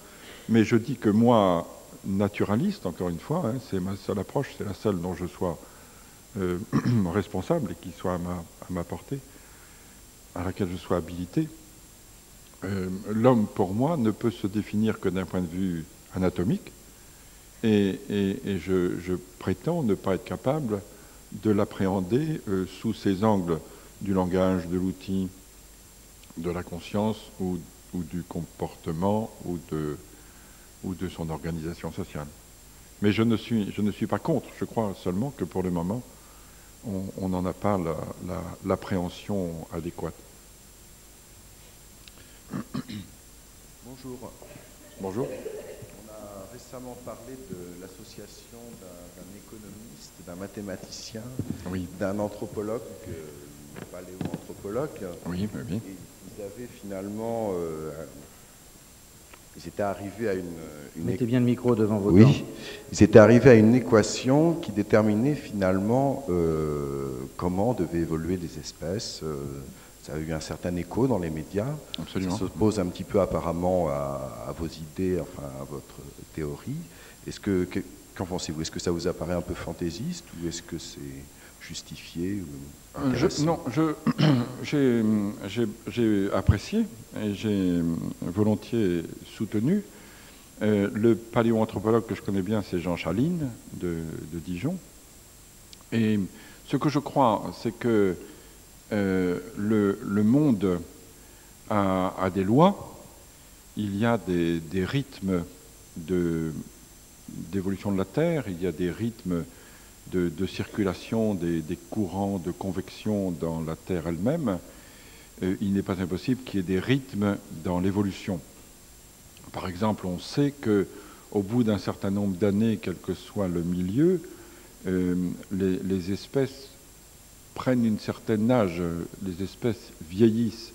mais je dis que moi, naturaliste, encore une fois, hein, c'est ma seule approche, c'est la seule dont je sois responsable et qui soit à ma portée, à laquelle je sois habilité. L'homme, pour moi, ne peut se définir que d'un point de vue anatomique, et je prétends ne pas être capable de l'appréhender sous ces angles du langage, de l'outil, de la conscience ou du comportement ou de son organisation sociale. Mais je ne suis pas contre. Je crois seulement que pour le moment, on n'en a pas l'appréhension adéquate. Bonjour. Bonjour. On a récemment parlé de l'association d'un économiste, d'un mathématicien, Oui. d'un anthropologue, paléo-anthropologue. Oui, oui. Et ils avaient finalement... ils étaient arrivés à une Mettez bien le micro devant vos dents. Oui, ils étaient arrivés à une équation qui déterminait finalement comment devaient évoluer les espèces. Ça a eu un certain écho dans les médias. Absolument. Ça s'oppose un petit peu apparemment à vos idées, enfin à votre théorie. Qu'en pensez-vous? Est-ce que ça vous apparaît un peu fantaisiste ou est-ce que c'est justifié ou j'ai apprécié et j'ai volontiers soutenu. Le paléoanthropologue que je connais bien, c'est Jean Chaline de Dijon. Et ce que je crois, c'est que le monde a des lois, il y a des rythmes d'évolution de la Terre, il y a des rythmes de circulation des courants de convection dans la Terre elle-même. Il n'est pas impossible qu'il y ait des rythmes dans l'évolution. Par exemple, on sait qu'au bout d'un certain nombre d'années, quel que soit le milieu, les espèces prennent une certaine âge, les espèces vieillissent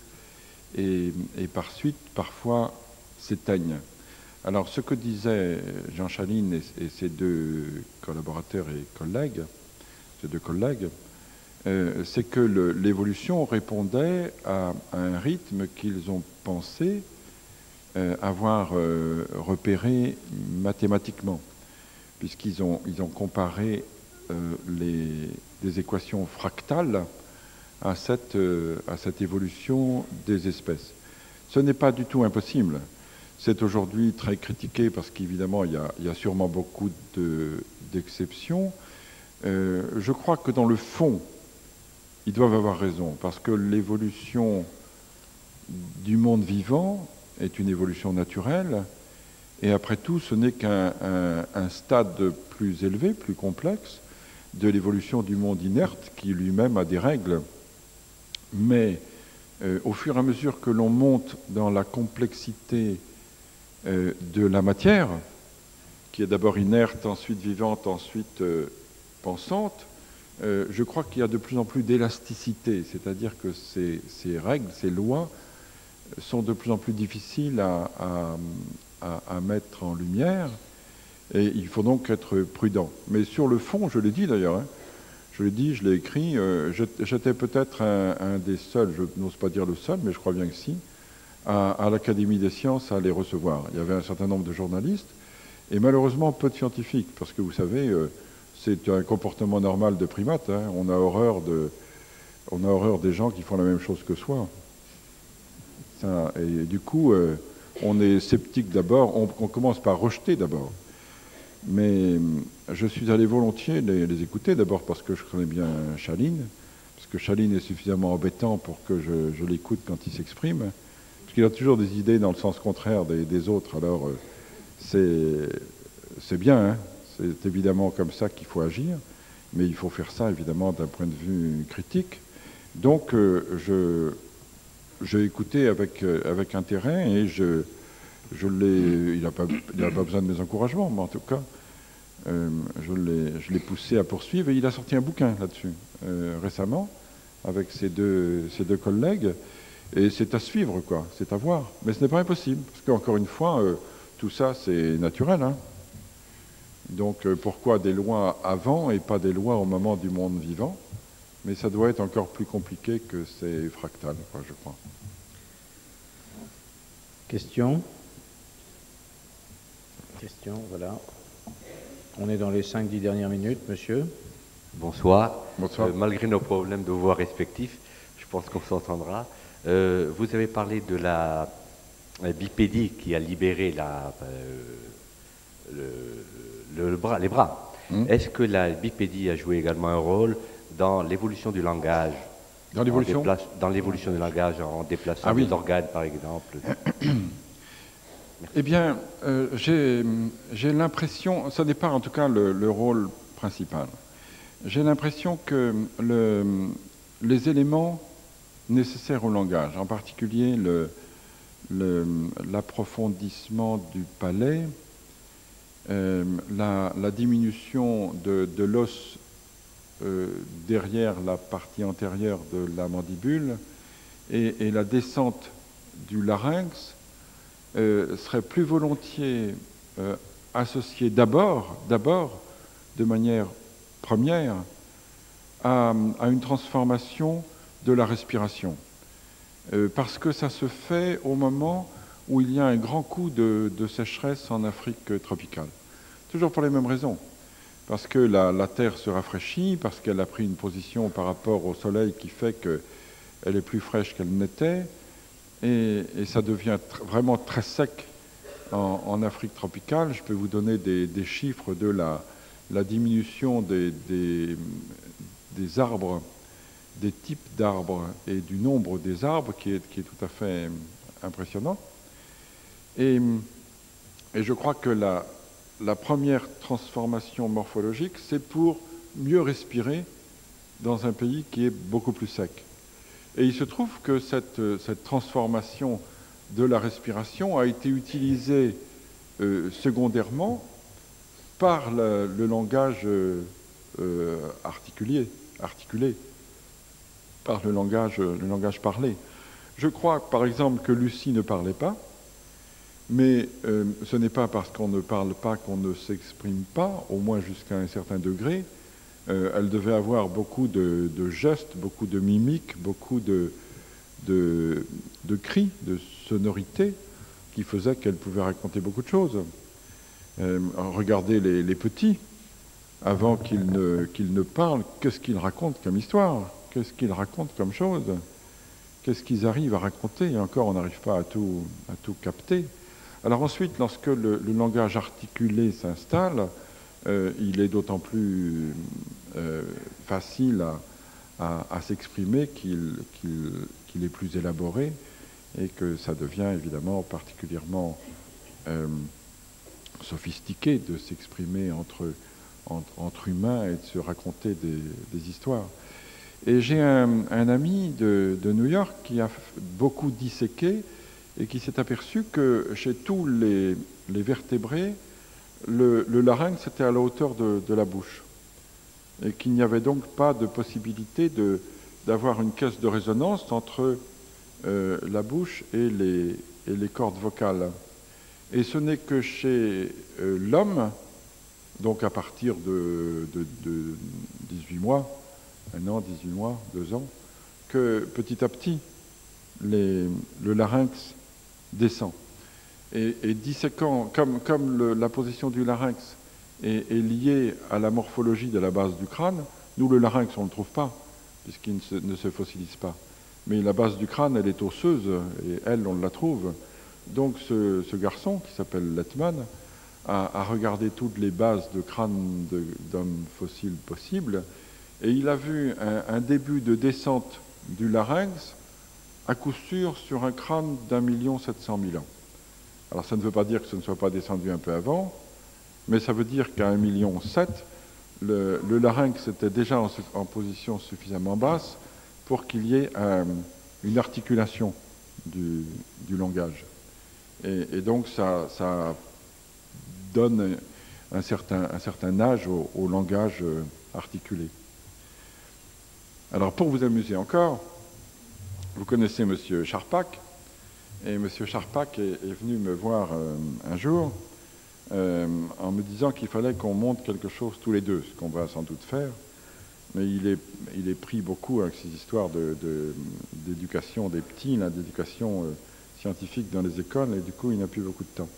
et par suite, parfois, s'éteignent. Alors, ce que disaient Jean Chaline et ses deux collaborateurs et collègues, c'est que l'évolution répondait à un rythme qu'ils ont pensé avoir repéré mathématiquement, puisqu'ils ont comparé des équations fractales à cette évolution des espèces. Ce n'est pas du tout impossible. C'est aujourd'hui très critiqué parce qu'évidemment, il y a sûrement beaucoup d'exceptions. Je crois que dans le fond, ils doivent avoir raison, parce que l'évolution du monde vivant est une évolution naturelle, et après tout, ce n'est qu'un stade plus élevé, plus complexe, de l'évolution du monde inerte, qui lui-même a des règles. Mais au fur et à mesure que l'on monte dans la complexité de la matière, qui est d'abord inerte, ensuite vivante, ensuite pensante, je crois qu'il y a de plus en plus d'élasticité, c'est-à-dire que ces règles, ces lois, sont de plus en plus difficiles à mettre en lumière, et il faut donc être prudent. Mais sur le fond, je l'ai dit d'ailleurs, je l'ai dit, je l'ai écrit, j'étais peut-être un des seuls, je n'ose pas dire le seul, mais je crois bien que si, à l'Académie des sciences à les recevoir. Il y avait un certain nombre de journalistes, et malheureusement peu de scientifiques, parce que vous savez, c'est un comportement normal de primate, hein. On a horreur des gens qui font la même chose que soi. Et du coup, on est sceptique d'abord, on commence par rejeter d'abord. Mais je suis allé volontiers les écouter, d'abord parce que je connais bien Chaline, parce que Chaline est suffisamment embêtant pour que je l'écoute quand il s'exprime, parce qu'il a toujours des idées dans le sens contraire des autres, alors c'est bien, hein. C'est évidemment comme ça qu'il faut agir, mais il faut faire ça évidemment d'un point de vue critique. Donc j'ai écouté avec intérêt et il n'a pas besoin de mes encouragements, mais en tout cas, je l'ai poussé à poursuivre et il a sorti un bouquin là-dessus récemment avec ses deux collègues et c'est à suivre, quoi, c'est à voir. Mais ce n'est pas impossible, parce qu'encore une fois, tout ça c'est naturel, hein. Donc pourquoi des lois avant et pas des lois au moment du monde vivant? Mais ça doit être encore plus compliqué que ces fractales, quoi, je crois. Question, voilà. On est dans les 5-10 dernières minutes, monsieur. Bonsoir. Bonsoir. Malgré nos problèmes de voix respectifs, je pense qu'on s'entendra. Vous avez parlé de la bipédie qui a libéré les bras. Est-ce que la bipédie a joué également un rôle dans l'évolution du langage? Dans l'évolution Dans l'évolution du langage, en déplaçant des organes, par exemple. Merci. Eh bien, j'ai l'impression, ça n'est pas en tout cas le rôle principal, j'ai l'impression que les éléments nécessaires au langage, en particulier l'approfondissement du palais, la diminution de l'os derrière la partie antérieure de la mandibule et la descente du larynx serait plus volontiers associée d'abord, de manière première, à une transformation de la respiration. Parce que ça se fait au moment où il y a un grand coup de sécheresse en Afrique tropicale. Toujours pour les mêmes raisons. Parce que la terre se rafraîchit, parce qu'elle a pris une position par rapport au soleil qui fait qu'elle est plus fraîche qu'elle n'était, et ça devient vraiment très sec en Afrique tropicale. Je peux vous donner des chiffres de la diminution des arbres, des types d'arbres et du nombre des arbres qui est tout à fait impressionnant. Et je crois que la première transformation morphologique, c'est pour mieux respirer dans un pays qui est beaucoup plus sec. Et il se trouve que cette transformation de la respiration a été utilisée secondairement par le langage articulé, par le langage parlé. Je crois, par exemple, que Lucie ne parlait pas, mais ce n'est pas parce qu'on ne parle pas qu'on ne s'exprime pas, au moins jusqu'à un certain degré. Elle devait avoir beaucoup de gestes, beaucoup de mimiques, beaucoup de cris, de sonorités qui faisaient qu'elle pouvait raconter beaucoup de choses. Regardez les petits, avant qu'ils ne parlent, qu'est-ce qu'ils racontent comme histoire, qu'est-ce qu'ils racontent comme chose, qu'est-ce qu'ils arrivent à raconter, et encore on n'arrive pas à tout capter. Alors ensuite, lorsque le langage articulé s'installe, il est d'autant plus facile à s'exprimer qu'il est plus élaboré et que ça devient évidemment particulièrement sophistiqué de s'exprimer entre humains et de se raconter des histoires. Et j'ai un ami de New York qui a beaucoup disséqué et qui s'est aperçu que chez tous les vertébrés, le larynx était à la hauteur de la bouche et qu'il n'y avait donc pas de possibilité d'avoir une caisse de résonance entre la bouche et les cordes vocales. Et ce n'est que chez l'homme, donc à partir de 18 mois, 1 an, 18 mois, 2 ans, que petit à petit, le larynx descend. Et disséquant, comme la position du larynx est liée à la morphologie de la base du crâne, nous, le larynx, on ne le trouve pas, puisqu'il ne se fossilise pas. Mais la base du crâne, elle est osseuse, et elle, on la trouve. Donc ce garçon, qui s'appelle Letman, a regardé toutes les bases de crâne d'hommes fossiles possibles, et il a vu un début de descente du larynx, à coup sûr, sur un crâne d'1,7 million ans. Alors ça ne veut pas dire que ce ne soit pas descendu un peu avant, mais ça veut dire qu'à 1,7 million, le larynx était déjà en position suffisamment basse pour qu'il y ait une articulation du langage. Et donc ça donne un certain âge au langage articulé. Alors pour vous amuser encore, vous connaissez M. Charpak, et M. Charpak est venu me voir un jour en me disant qu'il fallait qu'on monte quelque chose tous les deux, ce qu'on va sans doute faire, mais il est pris beaucoup avec ces histoires d'éducation des petits, d'éducation scientifique dans les écoles, et du coup il n'a plus beaucoup de temps.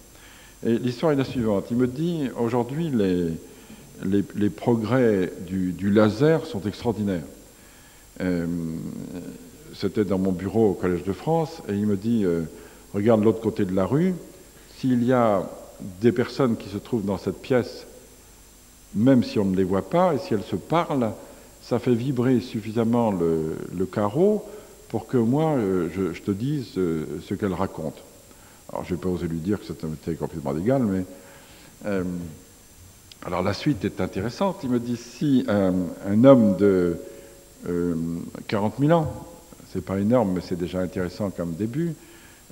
Et l'histoire est la suivante, il me dit aujourd'hui les progrès du laser sont extraordinaires. C'était dans mon bureau au Collège de France, et il me dit regarde l'autre côté de la rue, s'il y a des personnes qui se trouvent dans cette pièce, même si on ne les voit pas, et si elles se parlent, ça fait vibrer suffisamment le carreau pour que moi je te dise ce qu'elles racontent. Alors, je n'ai pas osé lui dire que c'était complètement légal, mais... alors, la suite est intéressante. Il me dit, si un homme de 40 000 ans, c'est pas énorme, mais c'est déjà intéressant comme début,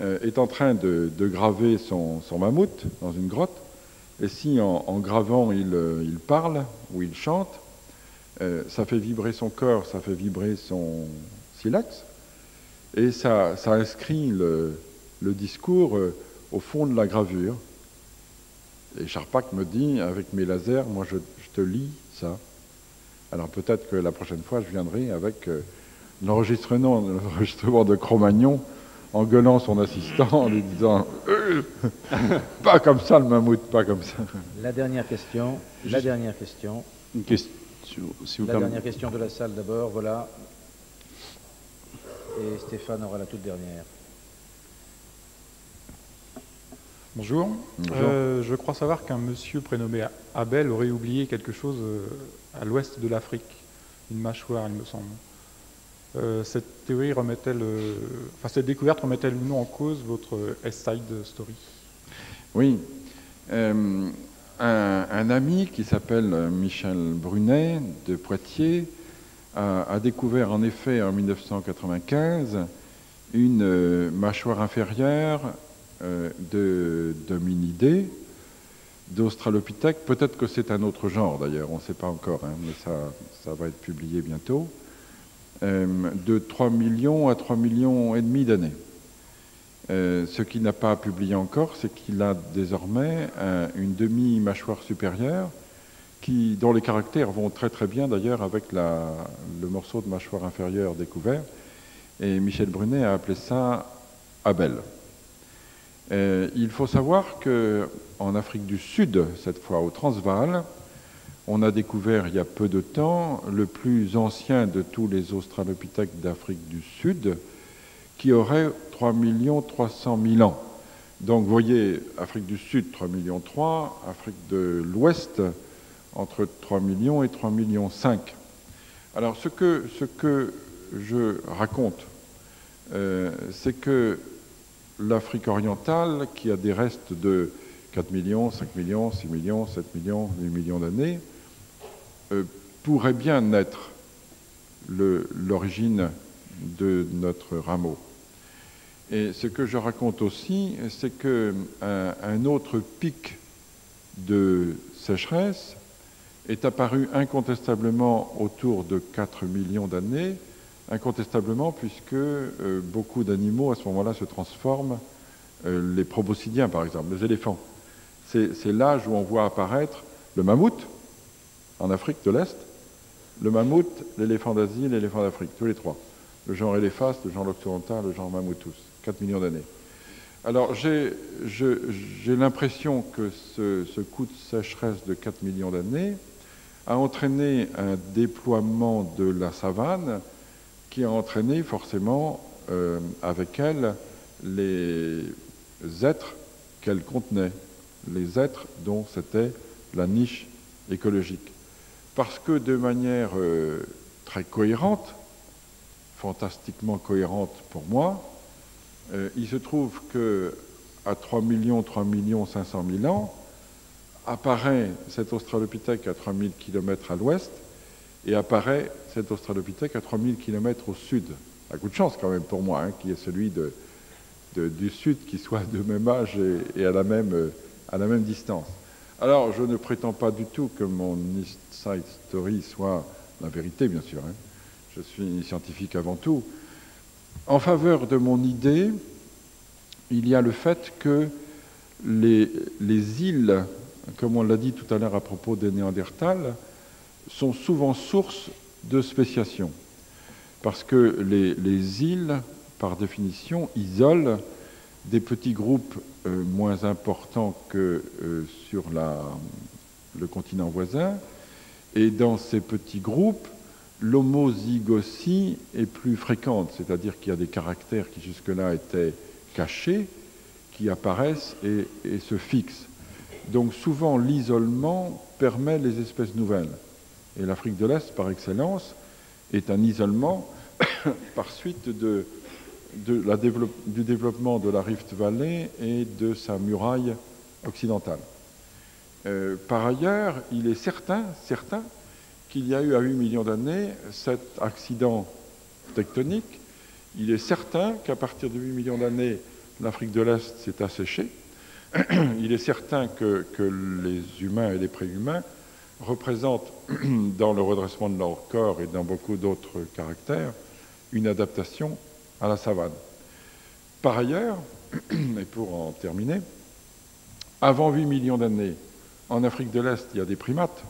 est en train de graver son mammouth dans une grotte, et si en gravant il parle ou il chante, ça fait vibrer son corps, ça fait vibrer son silex, et ça inscrit le discours au fond de la gravure. Et Charpak me dit, avec mes lasers, moi je te lis ça. Alors peut-être que la prochaine fois je viendrai avec l'enregistrement de Cro-Magnon en gueulant son assistant, en lui disant pas comme ça le mammouth, pas comme ça. La dernière question. La dernière question. Une question, si vous La dernière question de la salle d'abord, voilà. Et Stéphane aura la toute dernière. Bonjour. Bonjour. Je crois savoir qu'un monsieur prénommé Abel aurait oublié quelque chose à l'ouest de l'Afrique, une mâchoire, il me semble. Cette théorie remet-elle, cette découverte remet-elle ou non en cause votre East Side Story? Oui. Un ami qui s'appelle Michel Brunet de Poitiers a découvert en effet en 1995 une mâchoire inférieure d'hominidés, d'Australopithèque. Peut-être que c'est un autre genre d'ailleurs, on ne sait pas encore, hein, mais ça va être publié bientôt. De 3 millions à 3 millions et demi d'années. Ce qu'il n'a pas publié encore, c'est qu'il a désormais une demi-mâchoire supérieure dont les caractères vont très très bien d'ailleurs avec le morceau de mâchoire inférieure découvert. Et Michel Brunet a appelé ça Abel. Il faut savoir qu'en Afrique du Sud, cette fois au Transvaal, on a découvert il y a peu de temps le plus ancien de tous les australopithèques d'Afrique du Sud, qui aurait 3 300 000 ans. Donc vous voyez, Afrique du Sud, 3 millions 3, Afrique de l'Ouest, entre 3 millions et 3 millions 5. Alors ce que je raconte, c'est que l'Afrique orientale, qui a des restes de 4 millions, 5 millions, 6 millions, 7 millions, 8 millions d'années, pourrait bien être l'origine de notre rameau. Et ce que je raconte aussi, c'est qu'un autre pic de sécheresse est apparu incontestablement autour de 4 millions d'années, incontestablement puisque beaucoup d'animaux à ce moment-là se transforment, les proboscidiens par exemple, les éléphants. C'est l'âge où on voit apparaître le mammouth en Afrique de l'Est, le mammouth, l'éléphant d'Asie, l'éléphant d'Afrique, tous les trois. Le genre Elephas, le genre Loxodonta, le genre Mammouthus, 4 millions d'années. Alors j'ai l'impression que ce coup de sécheresse de 4 millions d'années a entraîné un déploiement de la savane qui a entraîné forcément avec elle les êtres qu'elle contenait, les êtres dont c'était la niche écologique. Parce que de manière très cohérente, fantastiquement cohérente pour moi, il se trouve qu'à 3 500 000 ans, apparaît cet australopithèque à 3000 km à l'ouest et apparaît cet australopithèque à 3000 km au sud. Un coup de chance quand même pour moi, hein, qui est celui du sud qui soit de même âge et à la même distance. Alors, je ne prétends pas du tout que mon East Side Story soit la vérité, bien sûr. Hein. Je suis scientifique avant tout. En faveur de mon idée, il y a le fait que les îles, comme on l'a dit tout à l'heure à propos des Néandertals, sont souvent source de spéciation. Parce que les îles, par définition, isolent des petits groupes moins importants que sur le continent voisin. Et dans ces petits groupes, l'homozygosie est plus fréquente, c'est-à-dire qu'il y a des caractères qui jusque-là étaient cachés, qui apparaissent et se fixent. Donc souvent, l'isolement permet les espèces nouvelles. Et l'Afrique de l'Est, par excellence, est un isolement par suite du développement de la Rift Valley et de sa muraille occidentale. Par ailleurs, il est certain qu'il y a eu à 8 millions d'années cet accident tectonique. Il est certain qu'à partir de 8 millions d'années, l'Afrique de l'Est s'est asséchée. Il est certain que les humains et les préhumains représentent, dans le redressement de leur corps et dans beaucoup d'autres caractères, une adaptation à la savane. Par ailleurs, et pour en terminer, avant 8 millions d'années, en Afrique de l'Est, il y a des primates,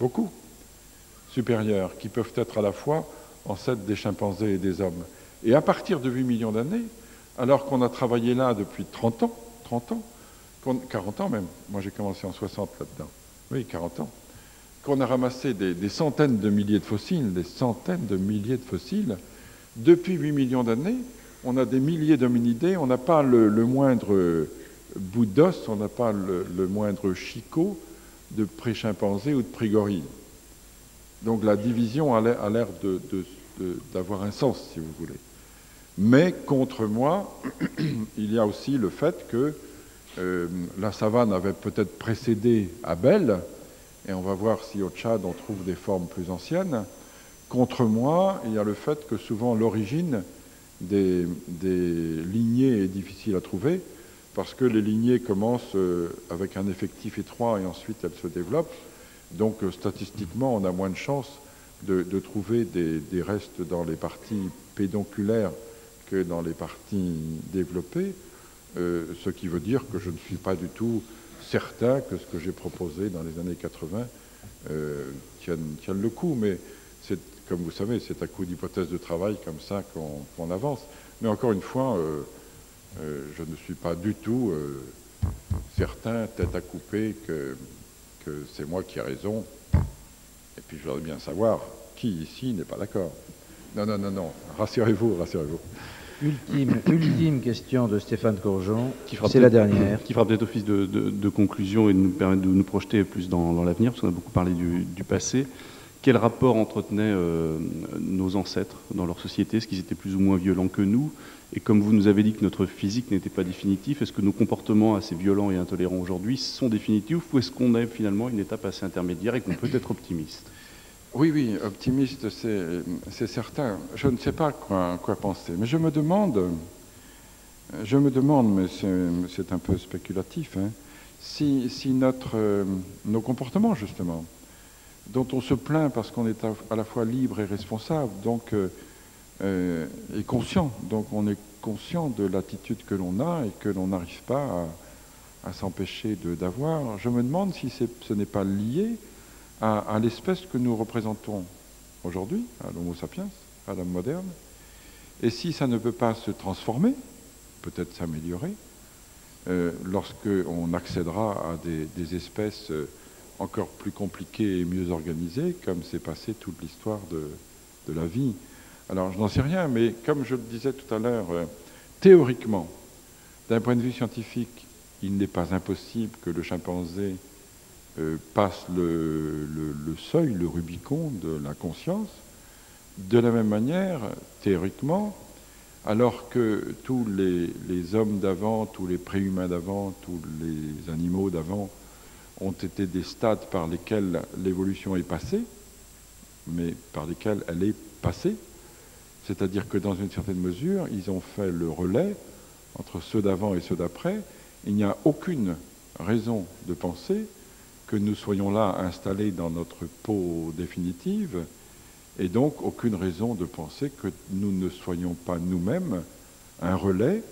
beaucoup, supérieurs, qui peuvent être à la fois ancêtres des chimpanzés et des hommes. Et à partir de 8 millions d'années, alors qu'on a travaillé là depuis 30 ans, 40 ans même, moi j'ai commencé en 60 là-dedans, oui, 40 ans, qu'on a ramassé des centaines de milliers de fossiles, depuis 8 millions d'années, on a des milliers d'hominidés, on n'a pas le moindre bout d'os, on n'a pas le moindre chicot de pré-chimpanzé ou de pré-gorille. Donc la division a l'air d'avoir un sens, si vous voulez. Mais contre moi, il y a aussi le fait que la savane avait peut-être précédé Abel, et on va voir si au Tchad on trouve des formes plus anciennes. Contre moi, il y a le fait que souvent l'origine des lignées est difficile à trouver, parce que les lignées commencent avec un effectif étroit et ensuite elles se développent. Donc statistiquement, on a moins de chances de trouver des restes dans les parties pédonculaires que dans les parties développées, ce qui veut dire que je ne suis pas du tout certain que ce que j'ai proposé dans les années 80 tienne le coup. Mais comme vous savez, c'est à coup d'hypothèses de travail comme ça qu'on avance. Mais encore une fois, je ne suis pas du tout certain, tête à couper, que c'est moi qui ai raison. Et puis je voudrais bien savoir qui ici n'est pas d'accord. Non, rassurez-vous. Ultime question de Stéphane Courgeon, c'est la dernière. Qui fera peut-être office de conclusion et de nous permettre de nous projeter plus dans l'avenir, parce qu'on a beaucoup parlé du passé. Quel rapport entretenaient nos ancêtres dans leur société? Est-ce qu'ils étaient plus ou moins violents que nous? Et comme vous nous avez dit que notre physique n'était pas définitif, est-ce que nos comportements assez violents et intolérants aujourd'hui sont définitifs, ou est-ce qu'on a finalement une étape assez intermédiaire et qu'on peut être optimiste? Oui, optimiste, c'est certain. Je ne sais pas quoi penser, mais je me demande, mais c'est un peu spéculatif, hein, si nos comportements, justement, dont on se plaint parce qu'on est à la fois libre et responsable, donc et conscient. Donc on est conscient de l'attitude que l'on a et que l'on n'arrive pas à s'empêcher d'avoir. Je me demande si ce n'est pas lié à l'espèce que nous représentons aujourd'hui, à l'Homo sapiens, à l'homme moderne, et si ça ne peut pas se transformer, peut-être s'améliorer, lorsqu'on accédera à des espèces encore plus compliquées et mieux organisées, comme s'est passé toute l'histoire de la vie. Alors, je n'en sais rien, mais comme je le disais tout à l'heure, théoriquement, d'un point de vue scientifique, il n'est pas impossible que le chimpanzé passe le seuil, le Rubicon de la conscience. De la même manière, théoriquement, alors que tous les hommes d'avant, tous les préhumains d'avant, tous les animaux d'avant ont été des stades par lesquels l'évolution est passée, mais par lesquels elle est passée, c'est-à-dire que dans une certaine mesure, ils ont fait le relais entre ceux d'avant et ceux d'après. Il n'y a aucune raison de penser que nous soyons là installés dans notre peau définitive, et donc aucune raison de penser que nous ne soyons pas nous-mêmes un relais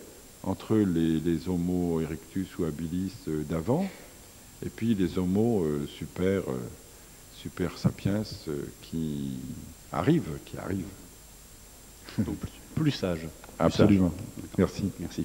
entre les Homo erectus ou habilis d'avant et puis les Homo super sapiens qui arrivent. Donc plus sage. Absolument. Plus sage. Merci. Merci.